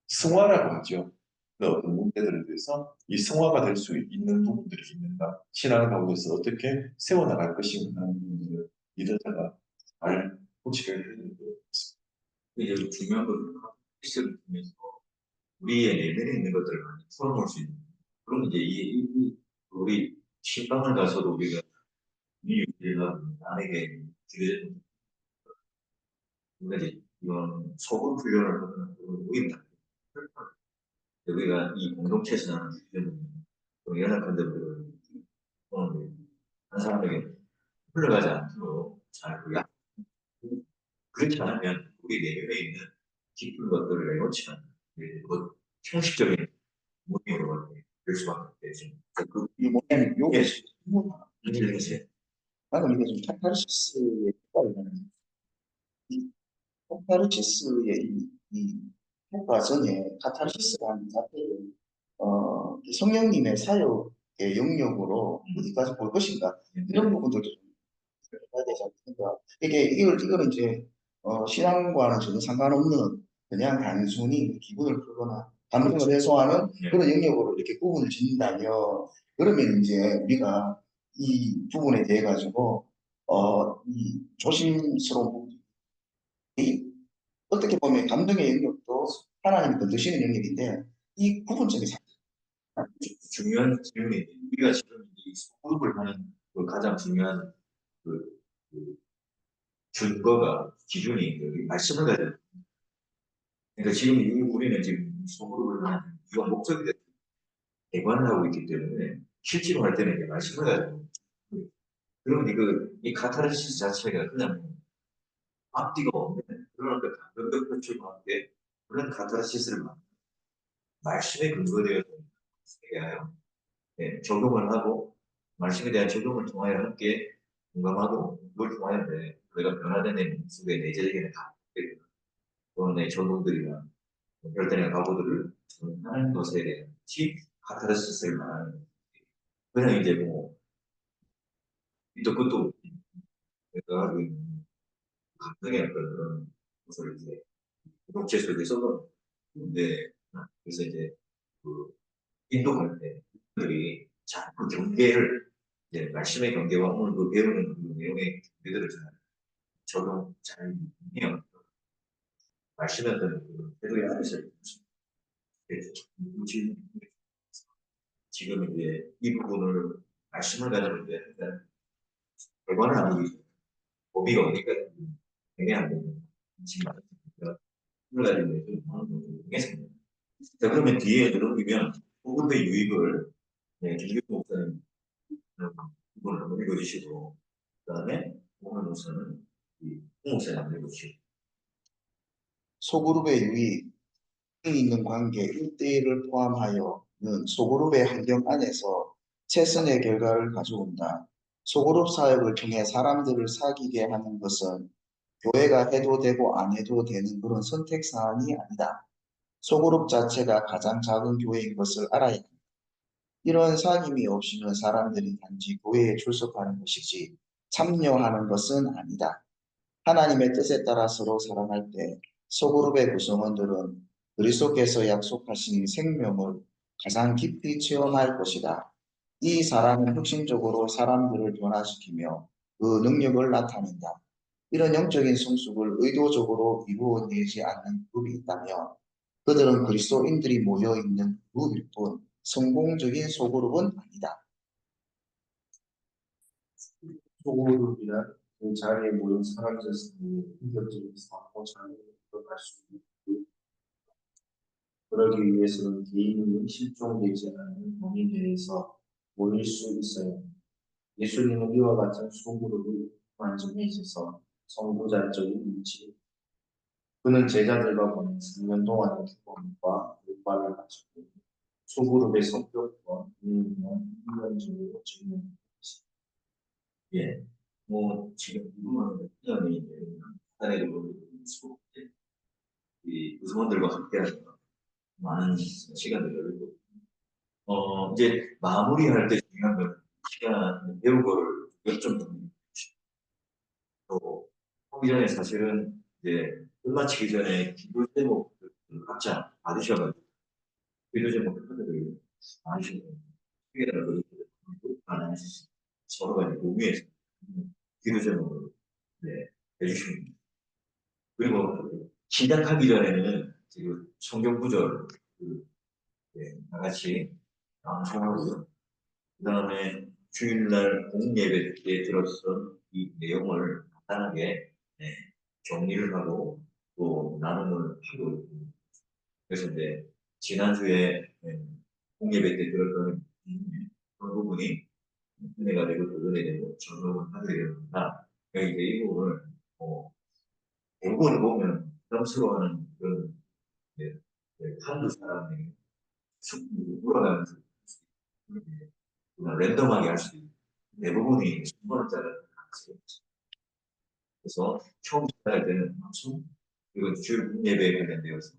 승화라고 하죠. 그 어떤 문제들에 대해서 이 승화가 될 수 있는 부분들이 있는가 신앙 가운데서 어떻게 세워나갈 것인가 하는 부분들을 리더자가 잘 코치를 해야 되는 것 같습니다. 이제 중요한 것은 카타르시스를 통해서 우리의 내면에 있는 것들을 많이 풀어놓을 수 있는 그럼 이제 우리 신방을 가서도 우리가 이 유대가 남에게 주게 우리가 이제 이런 소금 훈련을 하는 그런 모임다. 우리가 이 공동체에서 나는 연합한 데들 한 사람에게 흘러가지 않도록 잘 우리가 그렇지 않으면 우리 내면에 있는 깊은 것들을 내놓지 않는 그 형식적인 모임으로 될 수밖에 없겠죠. 이 모양이 요게 예. 이제 나는 이게 좀 카타르시스의 효과를 이 카타르시스의 이 효과 전에 카타르시스라는 자체를 성령님의 사역의 영역으로 어디까지 볼 것인가 이런 부분들도 좀 해야 되지 않습니까? 이거는 이제 신앙과는 전혀 상관없는 그냥 단순히 기분을 풀거나 감정을 해소하는 그런 영역으로 이렇게 구분을 짓는다면 그러면 이제 우리가 이 부분에 대해 가지고 이 조심스러운 부분이 어떻게 보면 감정의 영역도 하나님이 건드시는 영역인데 이 구분점이 중요한 질문이 우리가 지금 이 소그룹을 하는 그 가장 중요한 그, 그 준거가 기준이 그 말씀을 가지고 그러니까 지금 우리는 지금 소그룹을 하는 이거 목적이 됐 대관을 하고 있기 때문에 실제로 할 때는 이제 말씀을 가지고 그러면 이 카타르시스 자체가 그냥 앞뒤가 없는 그런 그 감정적 표출과 함께 그런 카타르시스를 말씀에 근거되어 있어야 네, 적용을 하고 말씀에 대한 적용을 통하여 함께 공감하고 그걸 통하여 우리가 변화되는 속에 내재되게 또는 내 전공들이나 혈단이나 각오들을 하는 것에 대한 카타르시스를 말하는 그냥 이제 뭐 밑도 끝도 없이 내가 하고 있는 감정의 어떤 그런 것을 이제 독재 속에서도 근데 그래서 이제 그 인도할 때 그들이 자꾸 경계를 이제 말씀의 경계와 오늘 그 배우는 그 내용의 경계들을 잘 적용 잘 해요. 말씀의 어떤 그 태도의 안에서 지금 이제 이 부분을 말씀을 가지고 이제 일단 결과는 아니고 범위가 어디까지 애매한 부분 지금 말씀을 가지고 이제 좀 하는 부분을 통해서 자 그러면 뒤에 들어오면 호급의 유익을 네, 김규 목사님 부분을 한번 읽어주시고 그다음에 오늘 목사는 홍 목사님 한번 읽어주시고 소그룹의 유익이 있는 관계 1대1을 포함하여는 소그룹의 환경 안에서 최선의 결과를 가져온다. 소그룹 사역을 통해 사람들을 사귀게 하는 것은 교회가 해도 되고 안 해도 되는 그런 선택 사안이 아니다. 소그룹 자체가 가장 작은 교회인 것을 알아야 한다. 이런 사귐이 없이는 사람들이 단지 교회에 출석하는 것이지 참여하는 것은 아니다. 하나님의 뜻에 따라 서로 사랑할 때 소그룹의 구성원들은 그리스도께서 약속하신 생명을 가장 깊이 체험할 것이다. 이 사랑은 혁신적으로 사람들을 변화시키며 그 능력을 나타낸다. 이런 영적인 성숙을 의도적으로 이루어내지 않는 그룹이 있다면 그들은 그리스도인들이 모여있는 그룹일 뿐 성공적인 소그룹은 아니다. 소그룹이란 그 자리에 모인 사람들 사이에 인격적인 상호 자리를 들어갈 수 있는 그 그러기 위해서는 개인이 실종되지 않는 범위 내에서 모일 수 있어야 합니다. 예수님은 이와 같은 소그룹을 완전히 있어서 선구자적인 위치 그는 제자들과 보낸 3년 동안의 경험과 결과를 가지고 소그룹의 성격과 운명을 인간적으로 증명했습니다. 예, 뭐 지금 이 부분은 특별히 이제 사례를 보여주고 이 구성원들과 함께하는 많은 시간을 열고 이제 마무리할 때 중요한 건 시간 배운 거를 몇 점 정도 또 하기 전에 사실은 이제 끝마치기 전에 기도 제목을 각자 받으셔가지고 기도 제목 카드를 많으시고 크게라도 하나 서로가 이제 공유해서 기도 제목을 네, 해주시면 됩니다. 그리고 시작하기 전에는 지금 성경 구절 네, 다 같이 낭송하고요. 그 다음에 주일날 공예배 때 들었던 이 내용을 간단하게 네, 정리를 하고 또 나눔을 하고 있습니다. 그래서 이제 지난주에 공예배 때 들었던 그런 부분이 은혜가 되고 도전이 되고 적용을 하게 되는구나. 그러니까 이제 이 부분을 대부분을 보면 부담스러워하는 그런 네, 한두 사람이 돌아가면서 그냥 랜덤하게 할 수 있는 대부분이 10번짜리 가능성이 있죠. 그래서 처음 시작할 때는 방송 그리고 주일 예배에 관련되어서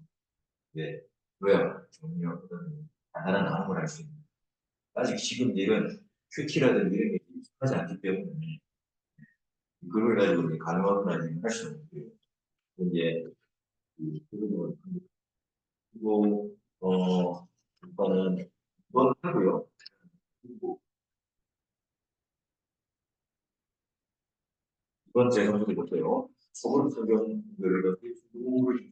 이제 요약, 정리와 그다음에 간단한 나눔을 할 수 있는. 아직 지금 이런 큐티라든 이런 게 익숙하지 않기 때문에 그걸 가지고 이제 가능하구나 할 수는 없고요. 이제 그 부분은 그리고 일단은 이건 하고요. 그리고 이번 재정부도 볼게요. 서울 성경을 누구를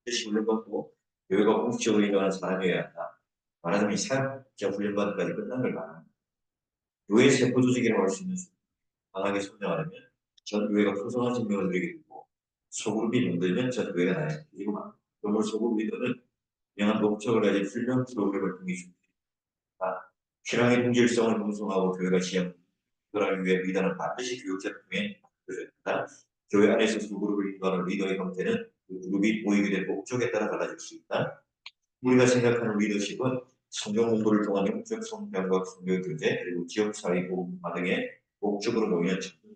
대시 훈련받고 교회가 공식적으로 인정하는 사람이어야 한다. 말하자면 이 사역자 훈련받기까지 끝난 걸 말합니다. 교회 세포 조직이라고 할 수 있는 강하게 성장하려면 전 교회가 풍성한 생명을 누리게 되고 소그룹이 만들면 전 교회가 나야 되고 막 그러므로 소그룹 리더는 명한 목적을 가진 훈련 프로그램을 통해 줍니다. 신앙의 동질성을 형성하고 교회가 지향하기 위해 리더는 반드시 교육자를 통해 만들어야 한다. 교회 안에서 소그룹을 인도하는 리더의 형태는 그 그룹이 모이게 된 목적에 따라 달라질 수 있다. 우리가 생각하는 리더십은 성경 공부를 통한 영적 성장과 성경 교제 그리고 지역 사회 보호마 등의 목적으로 모이는 작품.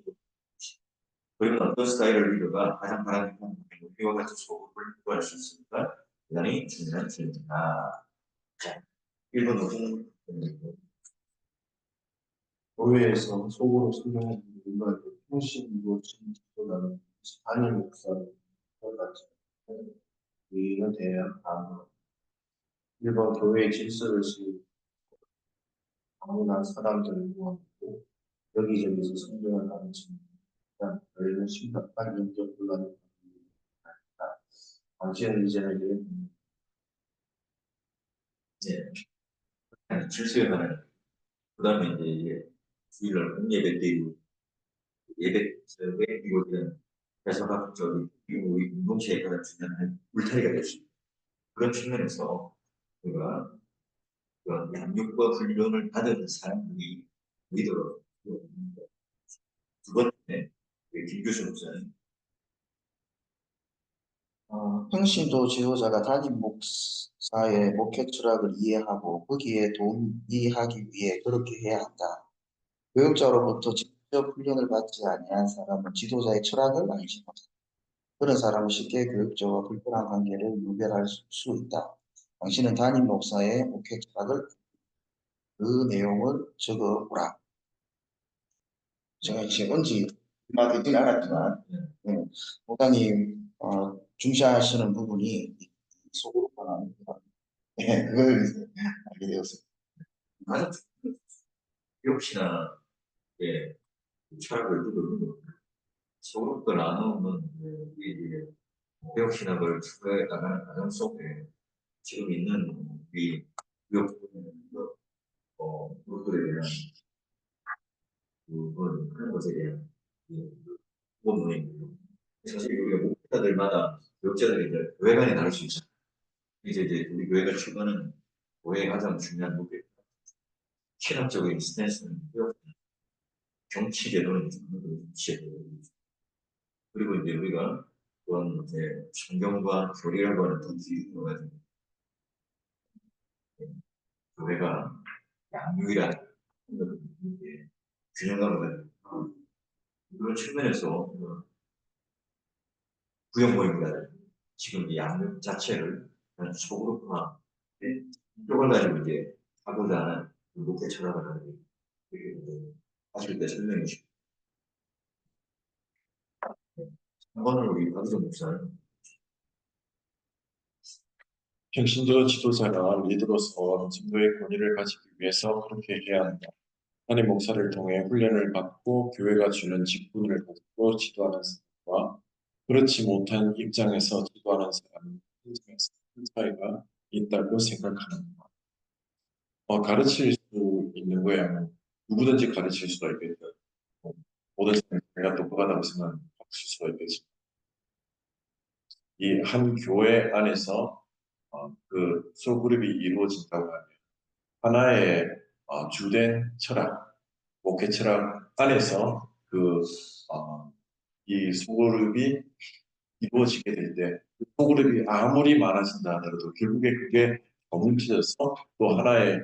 그리고 어떤 스타일의 리더가 가장 바람직한 우리와 같이 소그룹을 유도할 수 있습니까? 대단히 중요한 질문이다. 자, 1번 노동 교회에서 속으로 성장하는 분들과 평신도 진보라는 단임 목사를 같이 우리는 대한 방법. 1번 교회의 질서를 세우고 방문한 사람들을 모아놓고 여기저기서 성장을 하는 친구들 저희는 심각한 인적 분란을 받습니다. 당시에는 이제는 질서에 관한 그 다음에 이제 주일날 공예배 때 예배에 이루어지는 대사각적인 우리 공동체에 가장 중요한 울타리가 될 수 있는 그런 측면에서 우리가 그런 양육과 훈련을 받은 사람들이 리더로 두 번째 김교수 목사님 평신도 지도자가 담임 목사의 목회 철학을 이해하고 거기에 동의하기 위해 그렇게 해야 한다. 교육자로부터 직접 훈련을 받지 아니한 사람은 지도자의 철학을 알지 못한다. 그런 사람은 쉽게 교육자와 불편한 관계를 유발할 수 있다. 당신은 담임 목사의 목회 철학을 그 내용을 적어보라. 제가 이제 언제 얼마 되진 않았지만 목사님 중시하시는 부분이 속으로 변합니다. 네, 그걸 이제 알게 되었습니다. 가장 역시나 예, 철학을 두고 서로 나누는 이제 개혁신학을 추가해 나가는 과정 속에 지금 있는 이 그것들에 대한 그런 것에 대한 부분입니다. 사실 우리가 목회자들마다 교육자들이 이제 교회 간에 다를 수 있어요. 이제 우리 교회가 추구하는 교회의 가장 중요한 목표, 신학적인 스탠스는 정치 제도는 그리고 이제 우리가 그런 이제 성경과 교리라고 하는 두 기준으로 가지고 교회가 양육이라는 균형감을 가지고 그런 측면에서 구역 모임이라는 지금 이 양육 자체를 소그룹화 이쪽을 가지고 이제 하고자 하는 목회 철학을 하는 게 하실 때 설명해 주시고 한 번은 우리 박희정 목사는 평신도 지도자가 리더로서 진도의 권위를 가지기 위해서 그렇게 해야 한다. 담임 목사를 통해 훈련을 받고 교회가 주는 직분을 가지고 지도하는 사람과 그렇지 못한 입장에서 지도하는 사람은 큰 차이가 있다고 생각합니다. 가르칠 수 있는 거야. 누구든지 가르칠 수가 있겠죠. 모든 사람이 내가 똑똑하다고 생각하실 수가 있겠죠. 이 한 교회 안에서 그 소그룹이 이루어진다고 하면 하나의 주된 철학, 목회 철학 안에서 이 소그룹이 이루어지게 될 때, 그 소그룹이 아무리 많아진다 하더라도 결국에 그게 뭉쳐져서 또 하나의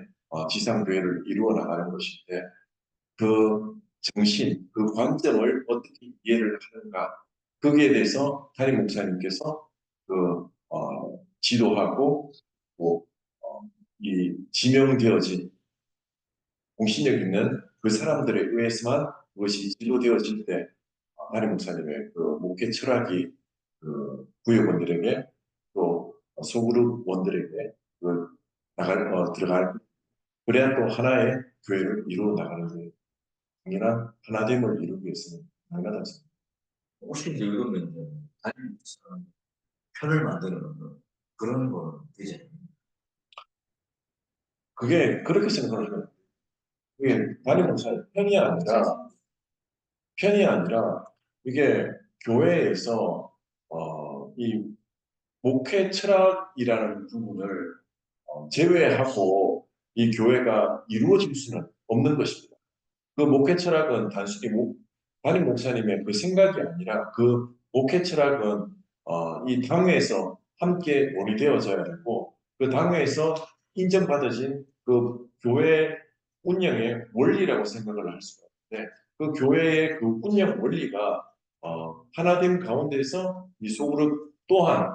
지상교회를 이루어 나가는 것인데, 그 정신, 그 관점을 어떻게 이해를 하는가, 거기에 대해서 담임 목사님께서 지도하고, 뭐, 이 지명되어진 공신력 있는 그 사람들에 의해서만 그것이 지도되어질 때 담임 목사님의 그 목회 철학이 그 구역원들에게 또 소그룹원들에게 그 들어갈 그래야 또 하나의 교회를 이루어 나가는 데 당연한 하나됨을 이루기 위해서는 당연하다 생각합니다. 혹시 이제 이러면 담임 목사는 편을 만드는 그런 거는 되지 않나요? 그게 그렇게 생각하면 그게 담임 목사의 편이 아니라 이게 교회에서 이 목회 철학이라는 부분을 제외하고 이 교회가 이루어질 수는 없는 것입니다. 그 목회 철학은 단순히 담임 목사님의 그 생각이 아니라 그 목회 철학은 이 당회에서 함께 논의되어져야 되고 그 당회에서 인정받아진 그 교회 운영의 원리라고 생각을 할 수가 있는데 그 교회의 그 운영 원리가 하나됨 가운데서 이 소그룹 또한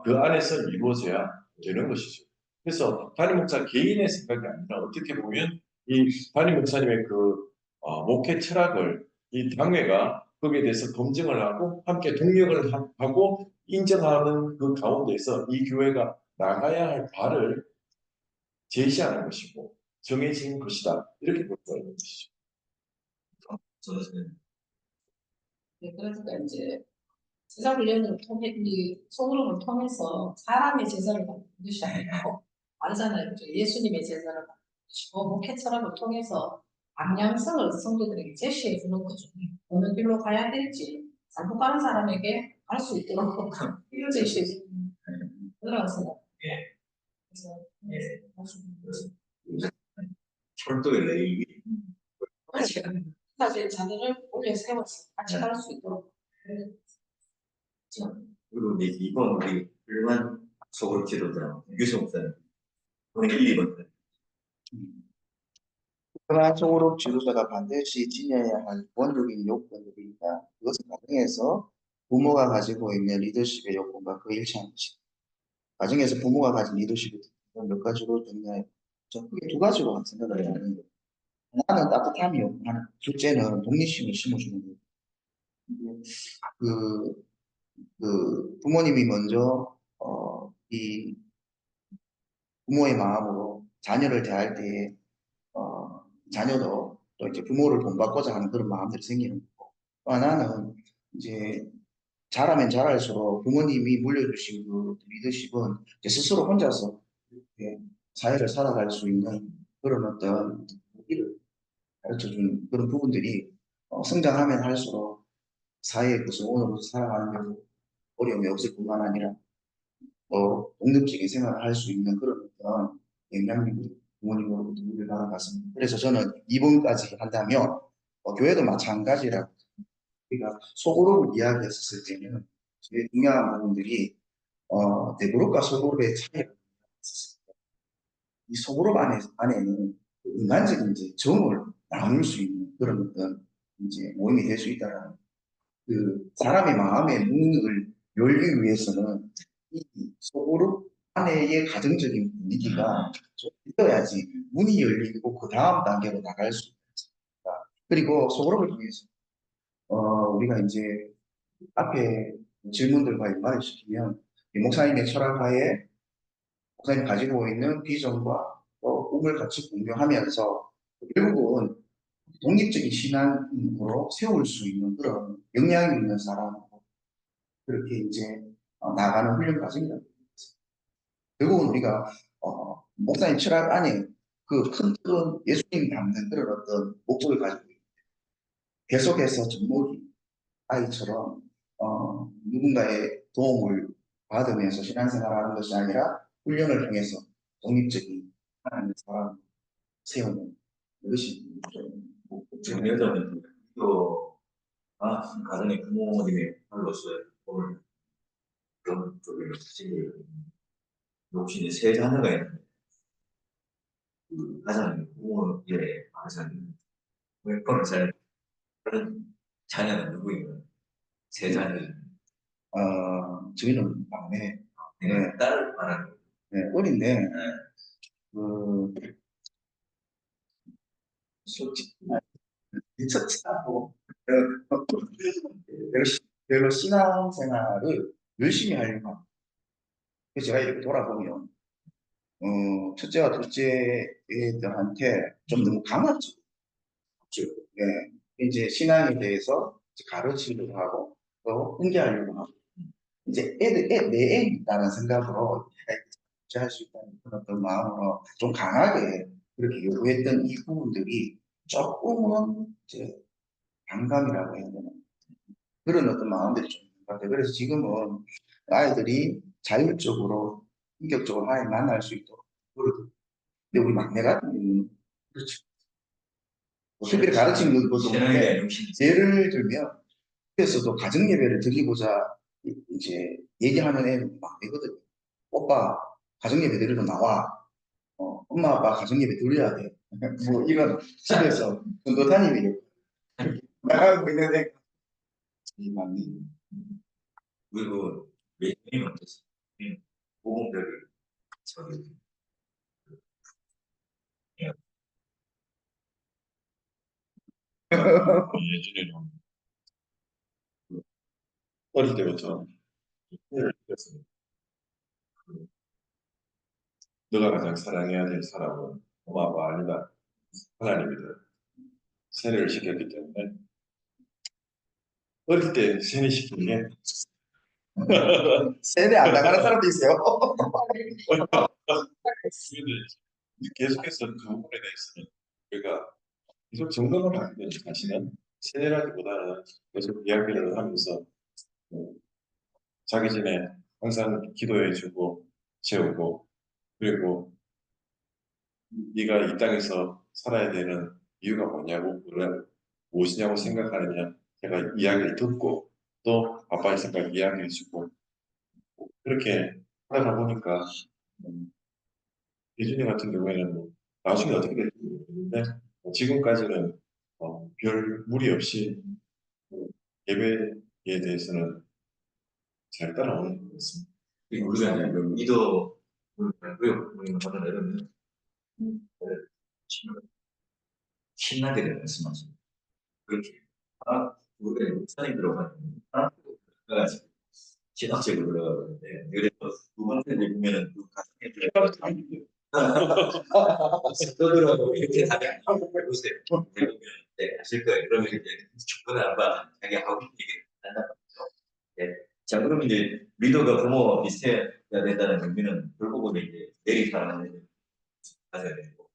그 안에서 이루어져야 되는 것이죠. 그래서 담임 목사 개인의 생각이 아니라 어떻게 보면 이 담임 목사님의 그 목회 철학을 이 당회가 거기에 대해서 검증을 하고 함께 동력을 하고 인정하는 그 가운데서 이 교회가 나가야 할 발을 제시하는 것이고 정해진 것이다. 이렇게 볼 수가 있는 것이죠. 저는 네, 그러니까 이제 제자 훈련을 통해 이 소그룹을 통해서 사람의 제자를 만드는 것이 아니고 말하잖아요. 그죠? 예수님의 제자를 만드시고 목회 철학을 통해서 방향성을 성도들에게 제시해 주는 거죠. 어느 길로 가야 될지 잘못 가는 사람에게 갈 수 있도록 길을 제시해 주는 그런 생각. 예. 그래서 예. 말씀드리죠. 철도의 레일 사실 자리를 올려 세워서 같이 갈 수 있도록 그리고 이제 이번 우리 훌륭한 소그룹 지도자 유승 목사님 오늘 1, 2번 그러한 소그룹 지도자가 반드시 지녀야 할 원적인 요건들이 있다. 그것을 가정에서 부모가 가지고 있는 리더십의 요건과 그 일치하는 것이다. 가정에서 부모가 가진 리더십이 몇 가지로 정리하여 저 크게 두 가지로 생각을 하는데 하나는 따뜻함이요. 둘째는 독립심을 심어주는 거예요. 그, 부모님이 먼저 이 부모의 마음으로 자녀를 대할 때에 자녀도 또 이제 부모를 본받고자 하는 그런 마음들이 생기는 거고 또 하나는 이제 자라면 자랄수록 부모님이 물려주신 그 리더십은 이제 스스로 혼자서 이렇게 사회를 살아갈 수 있는 그런 어떤 길을 가르쳐준 그런 부분들이 성장하면 할수록 사회의 구성원으로서 살아가는 데도 어려움이 없을 뿐만 아니라 독립적인 생활을 할 수 있는 그런 어떤 영향력이 부모님으로부터 물려받은 것 같습니다. 그래서 저는 2번까지 한다면 교회도 마찬가지라고 우리가 소그룹을 이야기했었을 때는 제일 중요한 부분들이 대그룹과 소그룹의 차이가 있었습니다. 이 소그룹 안에는 그 인간적인 이제 정을 나눌 수 있는 그런 어떤 이제 모임이 될 수 있다는 그 사람의 마음의 문을 열기 위해서는 이 소그룹 안에의 가정적인 분위기가 좀 있어야지 문이 열리고 그 다음 단계로 나갈 수 있습니다. 그리고 소그룹을 통해서 우리가 이제 앞에 질문들과 연관을 시키면 이 목사님의 철학하에 목사님 가지고 있는 비전과 꿈을 같이 공유하면서 결국은 독립적인 신앙으로 세울 수 있는 그런 역량이 있는 사람으로 그렇게 이제 나가는 훈련 과정이라고 생각합니다. 결국은 우리가 목사님 철학 안에 그 큰 틀은 예수님 닮는 그런 어떤 목적을 가지고 있고 계속해서 접목이 아이처럼 누군가의 도움을 받으면서 신앙생활을 하는 것이 아니라 훈련을 통해서 독립적인 하나님의 사람 세우는 그것이 지금 여자는 또 가정의 부모님의 팔로서의 오늘 그런 쪽을 사실 혹시 이제 세 자녀가 있는데 그 가장 부모의 가장 웰컴을 잘 그런 자녀는 누구인가요? 세 자녀 저희는 막내 딸을 말하는 어린데 그 솔직히 미쳤다고 별로 신앙생활을 열심히 하려고 합니다. 그래서 제가 이렇게 돌아보면 첫째와 둘째한테 좀 너무 강압적. 예, 이제 신앙에 대해서 이제 가르치려고 하고 또 훈계하려고 하고 이제 내 애는 있다는 생각으로 내가 할 수 있다는 그런 어떤 마음으로 좀 강하게 그렇게 요구했던 이 부분들이 조금은 이제 반감이라고 해야 되나 그런 어떤 마음들이 좀 있는 것 같아요. 그래서 지금은 아이들이 자율적으로 인격적으로 하나님 만날 수 있도록 노력을. 근데 우리 막내 같은 경우는 그렇죠. 특별히 가르치는 것도 신앙에 그런데 대한 욕심이 예를 들면 그래서도 가정 예배를 드리고자 이제 얘기하는 애는 막내거든요. 오빠 가정 예배 드리러 나와. 엄마 아빠 가정 예배 드려야 돼. 뭐 이런 집에서 전도사님이 나가고 있는 애가 이 막내. 그리고 예수님 어땠어요? 보험들을 저기 예전에는 어릴 때부터 표현을 했습니다. 너가 가장 사랑해야 될 사람은 엄마 아빠 아니다. 하나님이다. 세례를 시켰기 때문에 어릴 때 세례시킨 게 세대 안 나가는 사람도 있어요. 계속해서 그 부분에 대해서는 우리가 계속 점검을 하게 되는 사실은 세뇌라기보다는 계속 이야기를 하면서 자기 전에 항상 기도해주고 재우고 그리고 네가 이 땅에서 살아야 되는 이유가 뭐냐고 그걸 무엇이냐고 생각하느냐 제가 이야기를 듣고 또 아빠의 생각 이야기해주고 그렇게 하다 보니까 예준이 같은 경우에는 뭐 나중에 어떻게 될지 모르겠는데 지금까지는 별 무리 없이 예배에 대해서는 잘 따라오는 것 같습니다. 우리가 이제 그 리더 우리가 하는 애들은 신나게 말씀하시고 그렇게 우리가 목사님 들어가면 들어가가지고 신학적으로 들어가는데 그래서 두 번째 이제 보면은 그 가정의 떠들어도 이렇게 답이 안 나오고 보세요. 대부분 네, 아실 거예요. 그러면 이제 축구나 한번 자기 하고 싶은 얘기를 한단 말이죠. 네. 자, 그러면 이제 리더가 부모와 비슷해야 된다는 의미는 결국은 이제 내리 사랑하는 가져야 되고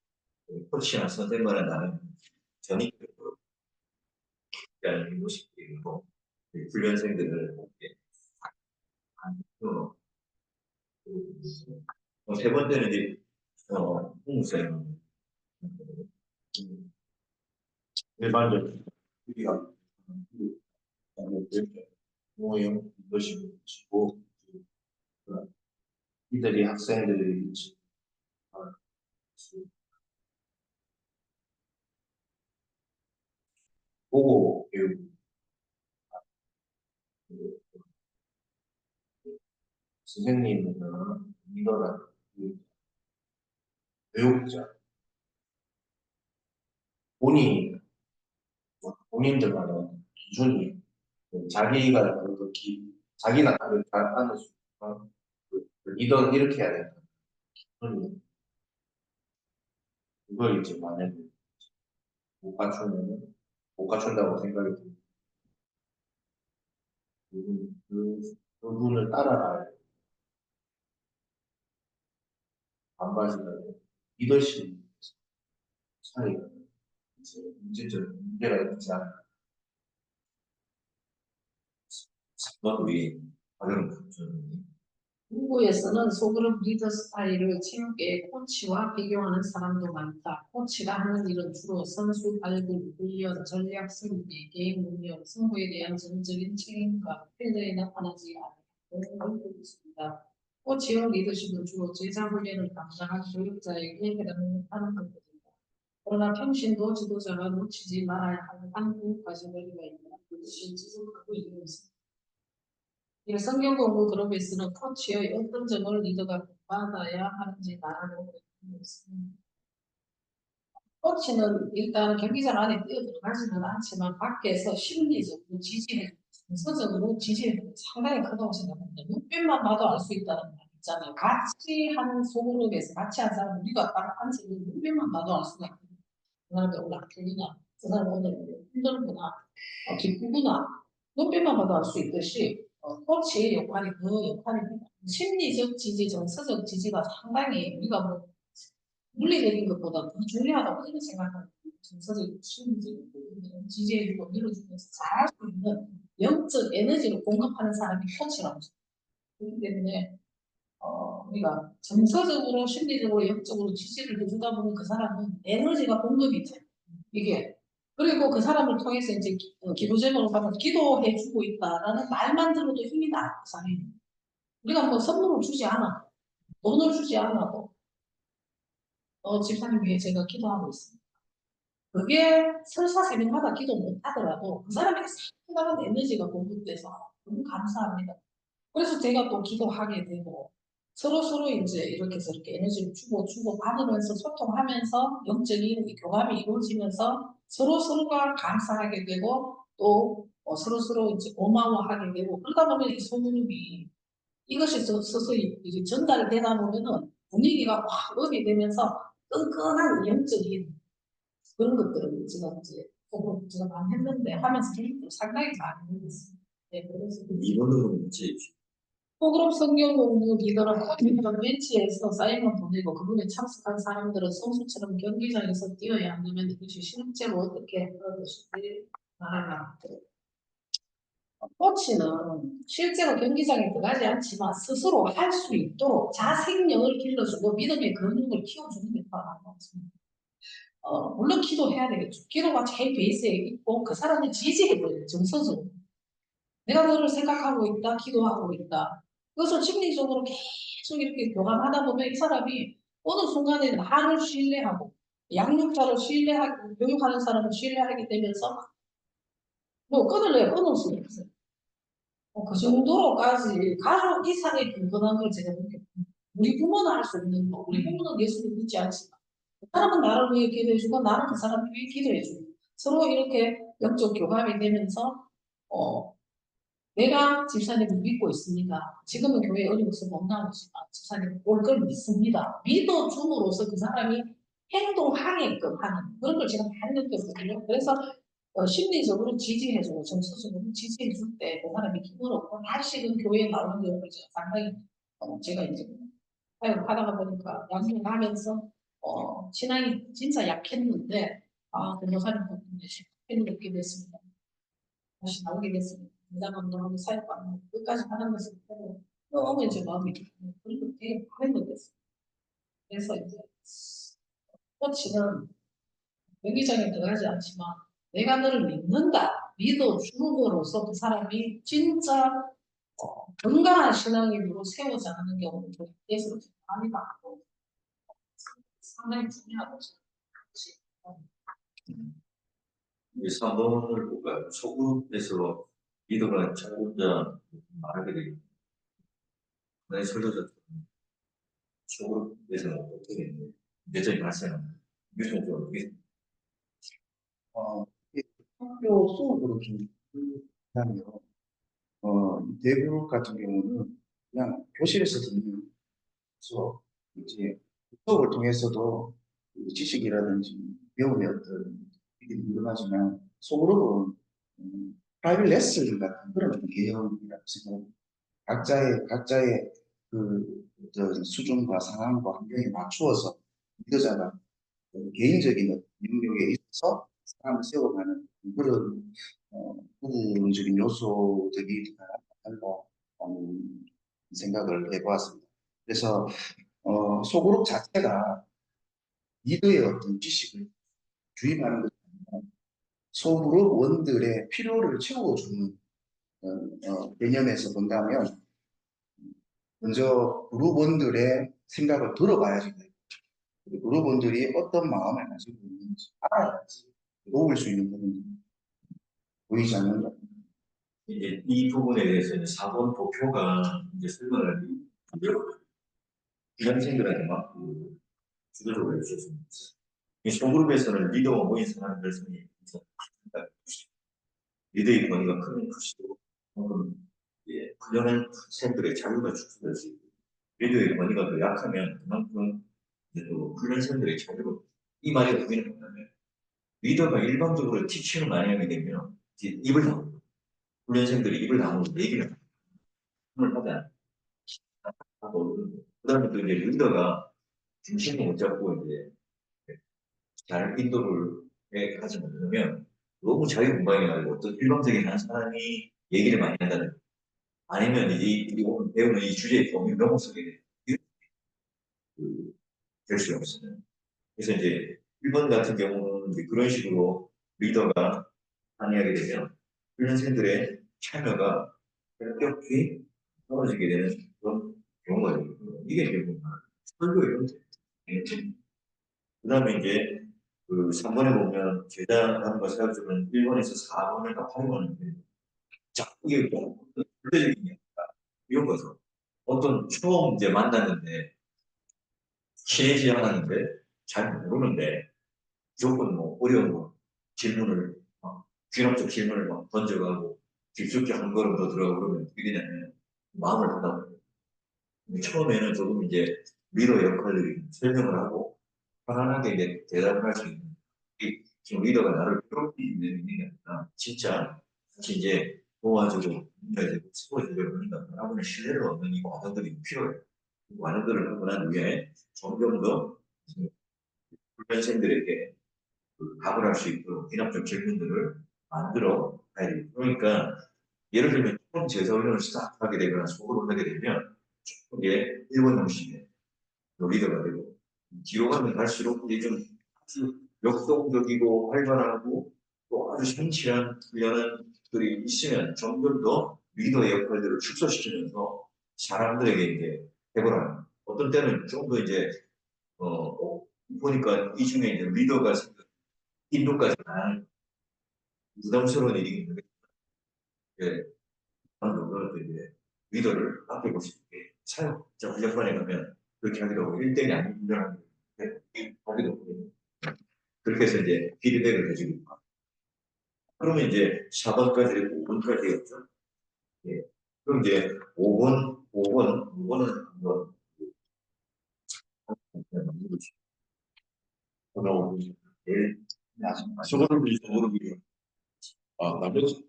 코치나 선생님과는 나는 전인격으로 그러니까 모시고 훈련생들을 이렇게 세 번째는 이제 홍무생 일반적으로 우리가 모형 것이고 이들이 학생들이 보고 배우고 선생님이나 리더나 교육자 본인들만의 기준이 자기가 자기 나라를 잘 하는 순간 그 리더는 이렇게 해야 된다. 기준이 그걸 이제 만약에 못 갖추면 못 갖춘다고 생각이 듭니다. 그분을 따라갈 반바지가 리더십 차이가 이제 문제점 문제가 있지 않나. 우리 다른 부분이 중국에서는 소그룹 리더 스타일을 체육계 코치와 비교하는 사람도 많다. 코치가 하는 일은 주로 선수 발굴, 훈련, 전략 설계, 개인 운영, 승부에 대한 전적인 책임과 필드에 나타나지 않는 걸고 있습니다. 코치형 리더십은 주로 제자 훈련을 담당한 교육자에게 해당하는 것입니다. 그러나 평신도 지도자가 놓치지 말아야 할 한국 과정을 위하여 그것이 지속하고 있는 것입니다. 성경 공부 그룹에서는 코치의 어떤 점을 리더가 받아야 하는지 나누고 코치는 일단 경기장 안에 뛰어 들어가지는 않지만 밖에서 심리적으로 지지해, 정서적으로 지지해 상당히 크다고 생각합니다. 눈빛만 봐도 알 수 있다는 말 있잖아요. 같이 한 소그룹에서 같이 한 사람 우리가 딱 앉아 있는 눈빛만 봐도 알 수가 있거든요. 그 사람이 오늘 아프구나, 그 사람 오늘 힘들구나, 기쁘구나, 눈빛만 봐도 알 수 있듯이 코치의 역할이 그 역할입니다. 심리적 지지, 정서적 지지가 상당히 우리가 뭐 물리적인 것보다 더 중요하다고 저는 생각합니다. 정서적이고 심리적이고 지지해주고 밀어주면서 잘할 수 있는 영적 에너지를 공급하는 사람이 코치라고 생각합니다. 그렇기 때문에 우리가 정서적으로 심리적으로 영적으로 지지를 해주다 보면 그 사람은 에너지가 공급이 돼요. 이게 그리고 그 사람을 통해서 이제 기도 제목으로 가면 기도해주고 있다라는 말만 들어도 힘이 나요. 그 사람이. 우리가 뭐 선물을 주지 않아, 돈을 주지 않아도 집사님 위해 제가 기도하고 있습니다. 그게 설사 새벽마다 기도 못 하더라도 그 사람에게 상당한 에너지가 공급돼서 너무 감사합니다. 그래서 제가 또 기도하게 되고 서로 이제 이렇게 저렇게 에너지를 주고 받으면서 소통하면서 영적인 교감이 이루어지면서 서로가 감사하게 되고 또 서로 이제 고마워하게 되고 그러다 보면 이 소그룹이 이것이 서서히 이제 전달되다 보면은 분위기가 확 업이 되면서 끈끈한 영적인 그런 것들을 제가 이제 보고 제가 많이 했는데 하면서 개인적으로 상당히 많이 했습니다. 네, 그래서 이론으로 문제 프로그램 성경 공부 리더는 벤치에서 사인만 보내고 그분에 참석한 사람들은 선수처럼 경기장에서 뛰어야 한다면 이것이 실제로 어떻게 그러듯이 말하나. 코치는 실제로 경기장에 들어가지 않지만 스스로 할 수 있도록 자생력을 길러주고 믿음의 근육을 키워주는 역할을 하는 것입니다. 물론 기도해야 되겠죠. 기도가 제일 베이스에 있고 그 사람을 지지해버려요. 정서적으로. 내가 너를 생각하고 있다, 기도하고 있다. 그것을 심리적으로 계속 이렇게 교감하다 보면 이 사람이 어느 순간에 나를 신뢰하고 양육자를 신뢰하고 교육하는 사람을 신뢰하게 되면서 뭐 끊을 수가 없어요. 그 정도로까지 가족 이상의 근건한 걸 제가 느꼈습니다. 우리 부모는 할 수 없는 거. 우리 부모는 예수를 믿지 않지만 그 사람은 나를 위해 기도해주고 나는 그 사람을 위해 기도해주고 서로 이렇게 영적 교감이 되면서 내가 집사님을 믿고 있습니다. 지금은 교회 어려워서 못 나오지만 집사님 올 걸 믿습니다. 믿어줌으로써 그 사람이 행동하게끔 하는 그런 걸 제가 많이 느꼈거든요. 그래서 심리적으로 지지해주고 정서적으로 지지해줄 때 그 사람이 힘을 얻고 다시금 교회에 나오는 경우를 제가 상당히 제가 이제 사역하다가 보니까 양육하면서 신앙이 진짜 약했는데 변호사님 덕분에 힘을 얻게 됐습니다. 다시 나오게 됐습니다. 무당운동하고 사역하고 끝까지 하는 것을 보고 너무 이제 마음이 깊고 그리고 되게 바람이 됐어요. 그래서 이제 코치는 경기장에 들어가지 않지만 내가 너를 믿는다. 믿어줌으로써 그 사람이 진짜 건강한 신앙인으로 세워져 가는 경우를 예수로 많이 봤고 상당히 중요하다고 생각합니다. 3번을 볼까요? 소그룹에서 리더가 자기혼자 말하게 되고 내 설교자 소그룹에서는 어떻게 내적인 발생합니다. 유통적으로 이게 학교 수업으로 좀 하면 대부분 같은 경우는 그냥 교실에서 듣는 수업, 이제 수업을 통해서도 그 지식이라든지 배움의 어떤 이게 궁금하지만 속으로는 프라이빗 레슨 같은 그런 개념이라고 생각합니다. 각자의 그 어떤 수준과 상황과 환경에 맞추어서 리더자가 개인적인 영역에 있어서 사람을 세워가는 그런 부분적인 요소들이 한다 생각을 해보았습니다. 그래서 소그룹 자체가 리더의 어떤 지식을 주입하는 것이 아니라 소그룹 원들의 필요를 채워주는 개념에서 본다면 먼저 그룹원들의 생각을 들어봐야지 돼요. 그룹원들이 어떤 마음을 가지고 있는지 알아야지 도울 수 있는 부분이 보이지 않는다. 이제 이 부분에 대해서 이제 4번 도표가 이제 설명을 비난생들한테 막 주도적으로 해주셨습니다. 이 소그룹에서는 리더가 모인 사람의 별성이 리더의 권위가 크면 클수록 그만큼 훈련한 생들의 자유가 축소될 수 있고 리더의 권위가 더 약하면 그만큼 이제 또 훈련생들의 자유가 이 말이 의미는 뭐냐면 리더가 일방적으로 티칭을 많이 하게 되면 이제 입을 다물고 훈련생들이 입을 다물고 얘기를 하지 않고 그다음에 또 이제 리더가 중심을 못 잡고 이제 잘 인도를 하지 못하면 너무 자유분방해가지고 어떤 일방적인 한 사람이 얘기를 많이 한다는 아니면 이 오늘 배우는 이 주제의 범위 넘어서게 될 수 없어요. 그래서 이제 일본 같은 경우는 이제 그런 식으로 리더가 항의하게 되면 훈련생들의 참여가 급격히 떨어지게 되는 그런 경우가 있거든요. 이게 결국 설교의 형태. 그 다음에 이제 그 3번에 보면 제자한과 사역자는 1번에서 4번에서 8번인데 자꾸 이게 물리적인 이야기가 이런 거죠. 어떤 처음 이제 만났는데 친해지지 않았는데 잘 모르는데 무조건 뭐 어려운 거 질문을 귀납적 질문을 막 던져가고 깊숙이 한 걸음 더 들어가고 그러면 어떻게 되냐면 마음을 닫아버려요. 처음에는 조금 이제 리더 역할을 설명을 하고 편안하게 이제 대답을 할 수 있는 지금 리더가 나를 괴롭히는 게 아니라 진짜 같이 이제 도와주고 이제 스포해주려고 하니까 여러분의 신뢰를 얻는 이 과정들이 필요해요. 이 과정들을 하고 난 후에 점점 더 훈련생들에게 그 답을 할 수 있도록 기납적 질문들을 만들어 가야 돼요. 그러니까 예를 들면 처음 제자훈련을 시작하게 되거나 수업을 하게 되면 이게 일본 형식의 리더가 되고 뒤로 가면 갈수록 이제 좀 아주 역동적이고 활발하고 또 아주 성실한 훈련들이 있으면 점점 더 리더의 역할들을 축소시키면서 사람들에게 이제 해보라는 어떤 때는 좀 더 이제 보니까 이 중에 이제 리더가 인도까지 가는 부담스러운 일이 있는데 예, 그런 이제 리더를 아껴볼 수 있게 사용 훈련반에 가면 그렇게 하기도 하고 1대1이 아닌 훈련을 하기도 하고 그렇게 해서 이제 피드백을 해주고 있고 그러면 이제 4번까지 5번까지였죠. 예. 그럼 이제 5번은 한번 누구지? 예. 소그룹 리더. 소그룹이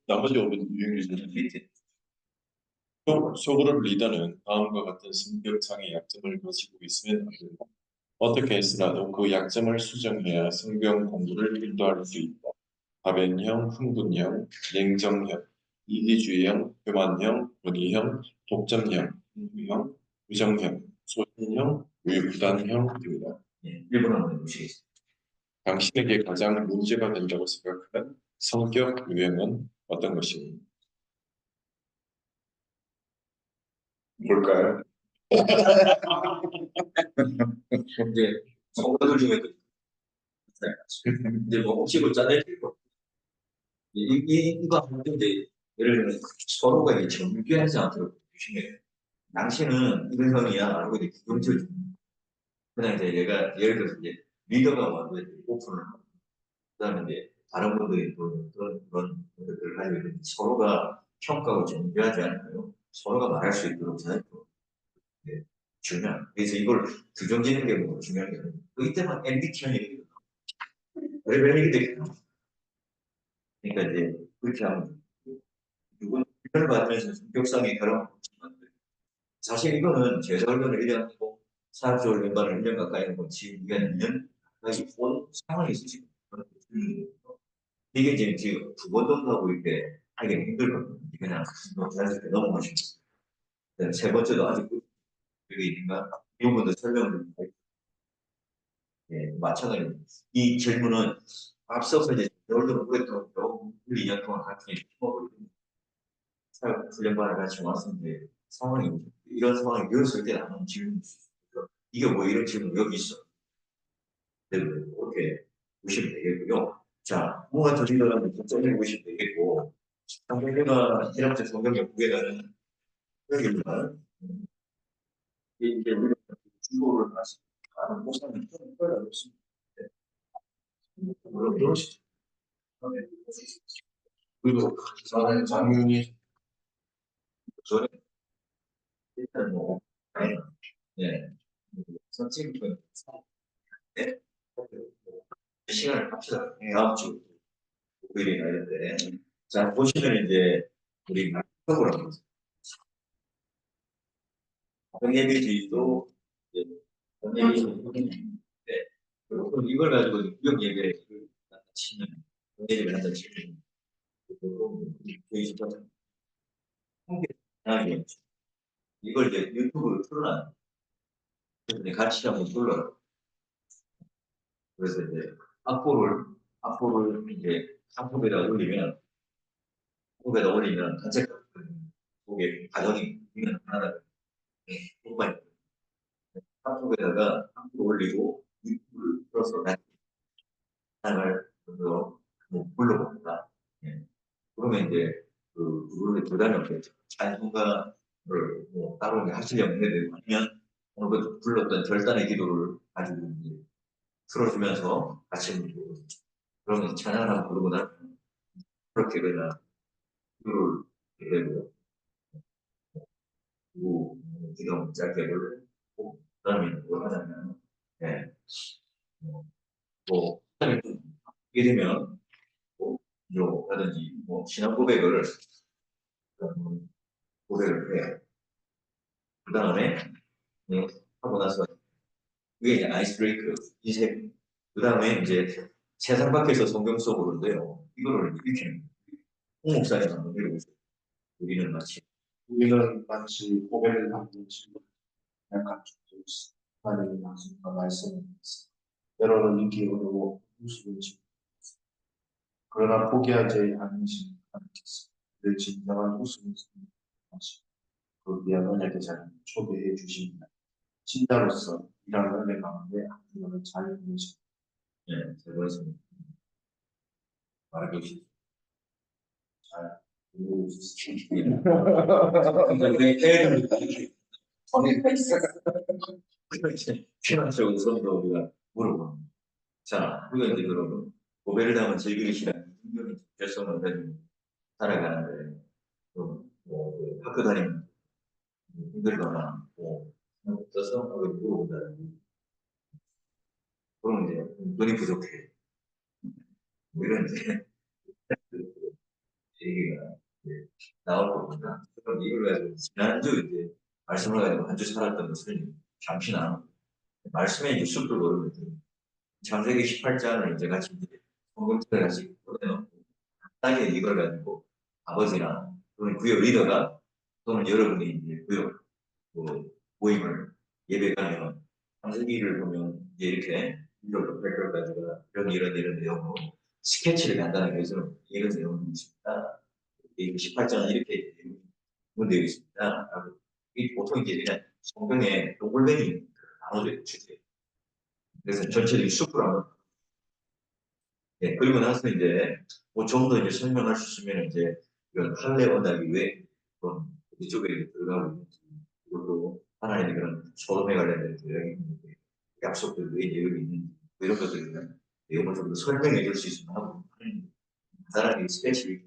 나머지 5분 유형이죠. 밑에 소그룹 리더는 다음과 같은 성격상의 약점을 가지고 있으면 안 된다. 어떻게 해서라도 그 약점을 수정해야 성경 공부를 인도할 수 있다. 다변형, 흥분형, 냉정형, 이기주의형, 교만형, 권위형, 독점형, 인주형, 부정형, 소신형, 우유부단형 등이다. 예, 1번 한번 보시겠습니다. 당신에게 가장 문제가 된다고 생각하는 성격 유형은 어떤 것입니까? 뭘까요? 이제 성도들 중에도 이제 뭐 혹시 뭐 짜낼 거 이거 하는데 예를 들면 서로가 이제 정교하지 않도록 조심해요. 당신은 이런 형이야 라고 이제 규정지어 줍니다. 그냥 이제 얘가 예를 들어서 이제 리더가 먼저 이제 오픈을 하고 그다음에 이제 다른 분들이 또 그런 것들을 하려고 했는데 서로가 평가하고 정교하지 않고요. 서로가 말할 수 있도록 자유롭게 주면 그래서 이걸 규정짓는 게 뭐 중요한 게 아니고 이때만 MBTI는 레벨이 되겠다. 그러니까 이제 그렇게 하면 누군 훈련을 받으면서 성격상의 결함을 없지만 사실 이거는 제자훈련을 1년하고 사학교훈련반을 1년 가까이 하고 지금 우리가 2년 가까이 온 상황이 있으시고 이게 이제 지금 두 번 정도 하고 이렇게 하기는 힘들거든요. 그냥 뭐 자연스럽게 넘어가시면 돼요. 세 번째도 아직 여기 있는가? 이 부분도 설명을 예, 마찬가지입니다. 이 질문은 앞서서 이제 여러분 오랫동안 2년 동안 같이 팀워크를 사역 훈련반을 같이 왔는데 상황이 이런 상황이 되었을 때 나는 질문이 있어요. 이게 뭐 이런 질문 여기 있어. 네, 그렇게 보시면 되겠고요. 자, 뭐가 더 리더라면 점을 보시면 되겠고, 성경과 신학적 성경의 무게가는 여기는 이제 우리가 중고를 하십니다. 다른 목사님 좀 어렵습니다. 물론 그러시죠. 그리고 장윤이 저는 일단 뭐 네, 선생님은 네, 시간을 합쳐서 다음 주 목요일에 가는데 자 보시면 이제 우리 마지막으로 정예비도 정예비 네, 그리고 이걸 가지고 구역 예배를 치는 정예비를 한다 치면 저희 집안 함께 하게 이걸 이제 유튜브로 틀어놔 그래서 같이 한번 불러요. 그래서 이제 악보를 이제 상품에다 올리면 상품에다 올리면 단체 속에 가정이 있는 하나가 뽑아 상품에다가 상품 올리고 유튜브를 풀어서 나를 뭐 불러봅니다. 예. 그러면 이제 그 부분에 부담이 없겠죠. 찬송가를 뭐 따로 이제 하시려고 해도 아니면 오늘 그 불렀던 결단의 기도를 가지고 이제 틀어주면서 같이 부르고 그러면 찬양을 한번 부르고 나면 그렇게 그냥 기도를 되고요. 그리고 기도 짧게 부르고 그다음에 뭐 하냐면 예. 뭐 그다음에 좀 하게 되면 뭐 기도라든지 뭐 신앙 고백을 해요. 그 다음에 하고 나서 그게 이제 아이스 브레이크 인생 그 다음에 이제 세상 밖에서 성경 속으로인데요. 이거를 이렇게 홍 목사님 한번 읽어보세요. 우리는 마치 우리는 마치 고백을 하는 친구 약간 좀 하나님의 말씀과 말씀을 믿습니다. 때로는 인기 어려워 무수를 지고 그러나 포기하지 않으신 하나님께서 늘 진정한 웃음을 하시고 그 귀한 언약의 자리에 초대해 주십니다. 신자로서 일하는 은혜 가운데 하나님을 잘 보내십니다. 네, 잘 보겠습니다. 말해주시죠. 잘 보내주십니다. 굉장히 해외를 저는 페이스 필요하죠. 우선도 우리가 물어봅니다. 자, 우리가 이제 그러면 고배를 담은 즐기기 시간 성경의 결성을 가지고 살아가는데 뭐 학교 다니면 힘들거나 뭐 없어서 하고 물어본다든지 그러면 이제 돈이 부족해. 뭐 이런 이제 얘기가 이제 나올 겁니다. 그럼 이걸 가지고 지난주 이제 말씀을 가지고 한 주 살았던 것을 잠시 나누 말씀의 육수를 모르거든. 창세기 18장을 이제 같이 이제 성경책을 같이 보내놓고 간단하게 이걸 가지고 아버지나 또는 구역 리더가 또는 여러분이 이제 구역 그 모임을 예배 가면 창세기를 보면 이제 이렇게 이걸 가지고 이런 내용으로 스케치를 간단하게 해서 이런 내용이 있습니다. 이 18장은 이렇게 되어 있습니다. 이 보통 이제 그냥 성경에 동글뱅이 나눠져 주세요. 그래서 전체적인 숲으로 예, 그리고 나서 이제 뭐 좀 더 이제 설명할 수 있으면 이제 이런 할례 언약이 왜 그런 이쪽에 들어가고 있는지 그리고 하나님의 그런 소돔에 관련된 내용이 약속들 왜 내용이 있는지 뭐 이런 것들에 대한 내용을 좀 더 설명해 줄 수 있으면 하고 간단하게 스케치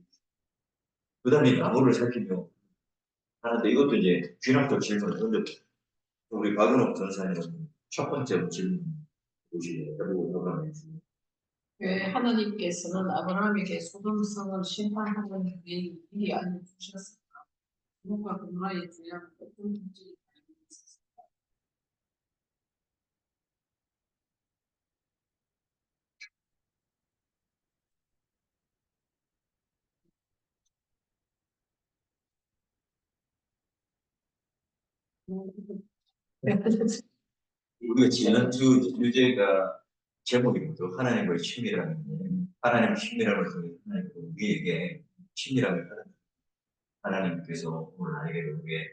그 다음에 나무를 살피며 하는데 이것도 이제 귀납적 질문을 던졌죠. 우리 박은옥 전사님은 첫 번째 질문 보시고 해보고 넘어가면 왜 하나님께서는 아브라함에게 소돔성을 심판하는 계획을 미리 알려주셨을까? 누가 고모라의 죄악을 어떤 문제를 알고 있었을까? 우리가 지난주 주제가 제목이 뭐죠? 하나님과의 친밀함. 하나님 친밀함을 통해 하나님 우리에게 친밀함을 받는 하나님께서 오늘 나에게 우리의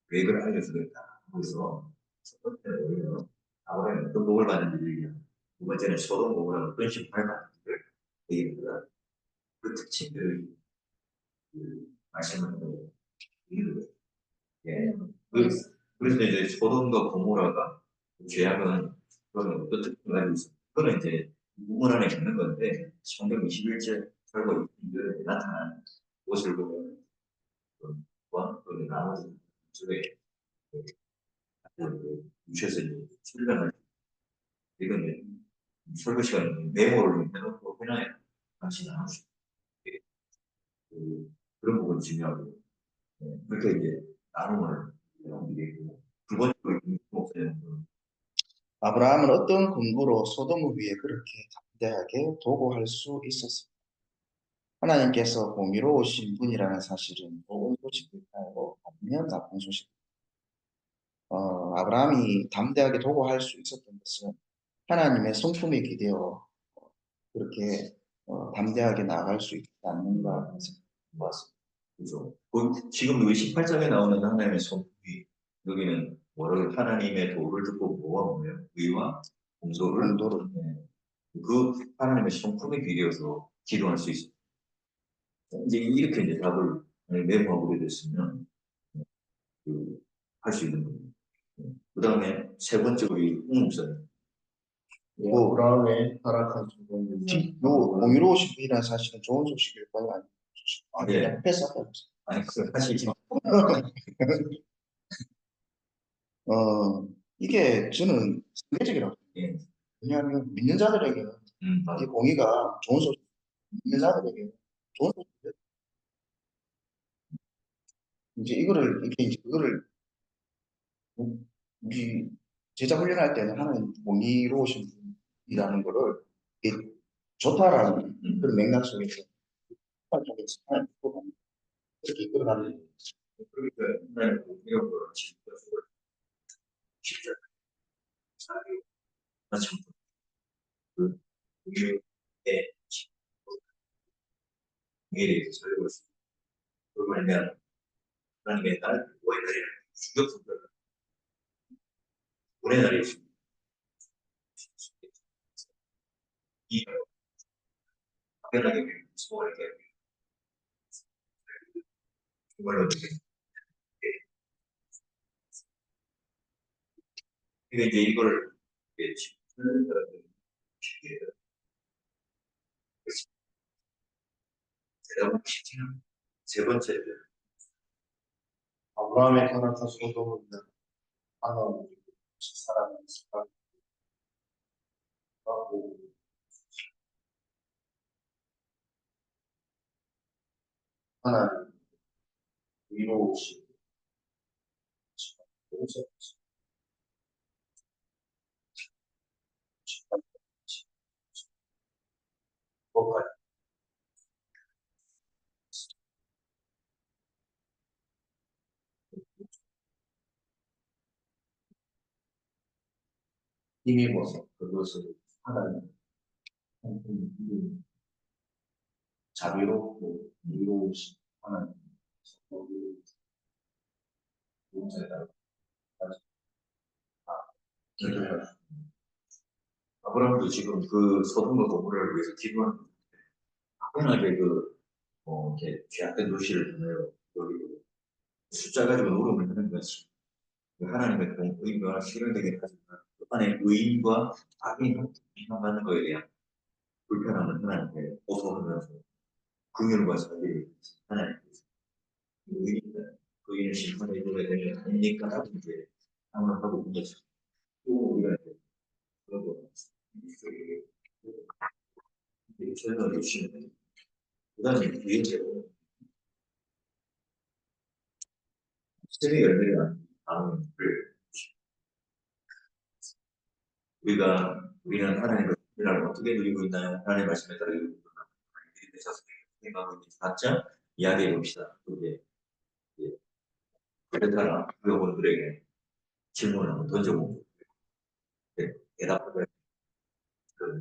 계획을 알려주겠다. 그래서 첫 번째는 오히려 아브라함이 어떤 복을 받는 일이냐. 두 번째는 소돔 고모라 어떤 심판을 받는 일을 얘기합니다. 그 특징들을 말씀을 하고 이르고 예. 그래서 이제 소돔과 고모라가 죄악은 그거는 어떤 특징을 가지고 있습니다. 그거는 이제 우물 안에 있는 건데 성경 21절 절거 22절에 나타나는 것을 보면 그 나머지 쪽에 유치해서 출연을 이거는 설교 시간에 메모를 해놓고 그냥 같이 나눌 수 있게 그런 부분이 중요하고 그렇게 이제 나눔을 되고 두 번째로 목사님 아브라함은 어떤 근거로 소돔을 위해 그렇게 담대하게 도구할 수 있었습니까? 하나님께서 공의로우신 분이라는 사실은 좋은 소식일까요? 아니면 나쁜 소식? 아브라함이 담대하게 도구할 수 있었던 것은 하나님의 성품에 기대어 그렇게 담대하게 나아갈 수 있지 않는가 생각합니다. 그죠. 지금 여기 18장에 나오는 하나님의 성품이 여기는 뭐를 하나님의 도를 듣고 뭐가 뭐예요? 의와 공도를 공도를. 그 하나님의 성품에 비례해서 기도할 수 있어요. 이제 이렇게 이제 답을 메모하게 됐으면 할 수 있는 겁니다. 그 다음에 세 번째 우리 홍목사님. 아브라함의 타락한 소돔은 요 공의로우신 분이라는 사실은 좋은 소식일까요? 아니면 소식? 네. 그냥 패스하자. 아니 그 사실 이게 저는 상대적이라고 생각해요. 예, 왜냐하면 믿는 자들에게는 이 맞아. 공의가 좋은 소식, 믿는 자들에게 좋은 소식이에요. 이제 이거를 이렇게 이제 그거를 우리 제자 훈련할 때는 하나님 공의로우신 분이라는 거를 이게 좋다라는 그런 맥락 속에서 쪽에서 하나님 그렇게 이끌어가는 그러니까 하나님 이런 걸 진짜 쉽지 않아요. 참, 그 우리의 공에 대해서 살고 있습니다. 그걸 말면 하나님의 날 보의 날이라는 충격성들을 보의 날이 있습니다. 이 확연하게 소원을 이렇게 정말로 이게 이제 이걸 짚는 쉽게 대답은 쉽지 않아요. 세 번째 아브라함의 타락한 소돔은 하나님 사랑하는 사랑하고 하나님 위로우시고 것까지 힘입어서 그것을 하나님 하나님 자비롭고 위로우신 하나님 용서해달라고 기도해요. 아브라함도 지금 그 소돔과 고모라를 위해서 기도하는 당연하게 이렇게 죄악된 도시를 보내요. 여기 숫자 가지고 노름을 하는 것이 그 하나님의 의가 실현되게 하지만 그 안에 의인과 악인이 비판받는 것에 대한 불편함을 하나님께 호소하면서 긍휼과 자비를 하나님께서 의인을 심판해 줘야 되는 게 아니니까 라고 이제 상황하고 있는 거죠. 또 우리가 이제 그런 거 설명해 주시면 그 다음에 뒤에 스테미 열매가 나오는 글 우리는 하나님의 은혜를 어떻게 누리고 있나요? 하나님의 말씀에 따라 이루고 있나요? 하나님의 자신을 생각하고 있는지 각자 이야기해 봅시다. 이제 그렇다라 여러분들에게 질문을 한번 던져보고 대답을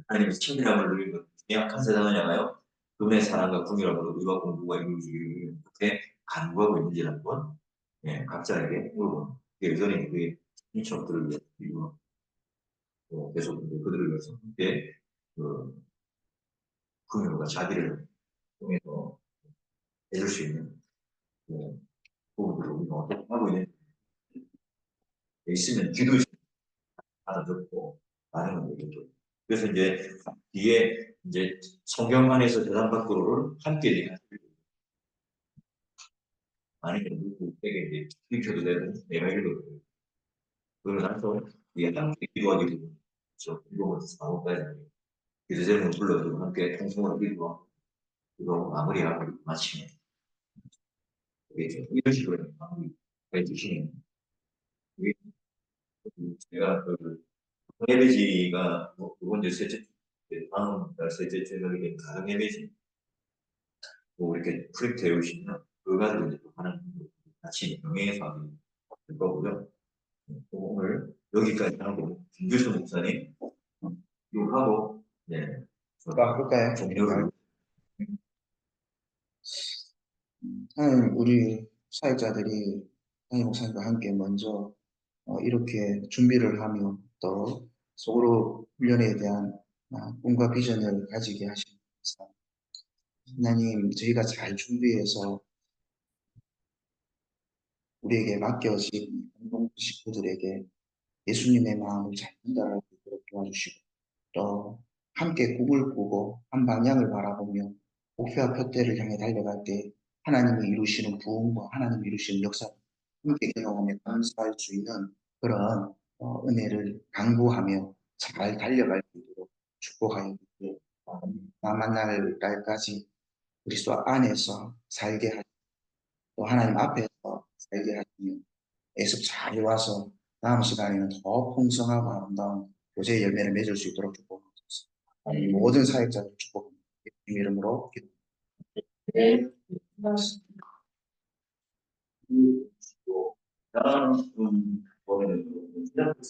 하나님의 친밀함을 누리는 약한 세상을 향하여 그분의 사랑과 궁유함으로 의와 공부가 이루어지기를 그렇게 간구하고 있는지 한번 각자에게 물어보는 여전히 그의 신척들을 위해 그리고 계속 이제 그들을 위해서 함께 궁유와 자비를 통해서 해줄 수 있는 부분들을 우리가 어떻게 하고 있는지 있으면 기도 받아줬고 반응을 보이죠. 그래서 이제 뒤에 이제 성경 안에서 세상 밖으로를 함께 얘기하는 아니면 누구에게 이제 읽혀도 되고 내가 읽어도 되고 그러고 나서 이게 함께 기도하기도 저 이거부터 나오까지 기도제는 불러주고 함께 통성을 기도하고 그거 마무리하고 마치면 이게 이런 식으로 마무리 해주시는 이게 제가 그 예배지가 뭐 그건 이제 다음 달 셋째 주일에 된 가정 예배지 뭐 이렇게 프로젝트 해오시면 그거 가지고 이제 또 하는 분들 같이 병행해서 하는 거고요. 오늘 여기까지 하고 김규수 목사님 이거 하고 네 바꿀까요? 종료를 하나님, 우리 사역자들이 하나님 목사님과 함께 먼저 이렇게 준비를 하며 또 속으로 훈련에 대한 꿈과 비전을 가지게 하시면서 하나님, 저희가 잘 준비해서 우리에게 맡겨진 공동 식구들에게 예수님의 마음을 잘 전달할 수 있도록 도와주시고 또 함께 꿈을 꾸고 한 방향을 바라보며 목표와 표대를 향해 달려갈 때 하나님이 이루시는 부흥과 하나님이 이루시는 역사 함께 경험하며 감사할 수 있는 그런 은혜를 강구하며 잘 달려갈 수 있도록 축복하여 주시고 나 만날 날까지 그리스도 안에서 살게 하시고 또 하나님 앞에서 살게 하시며 예수 잘 와서 다음 시간에는 더 풍성하고 아름다운 교제의 열매를 맺을 수 있도록 축복하옵소서. 모든 사역자들 축복합니다. 예수님 이름으로 기도합니다. 다음 보면은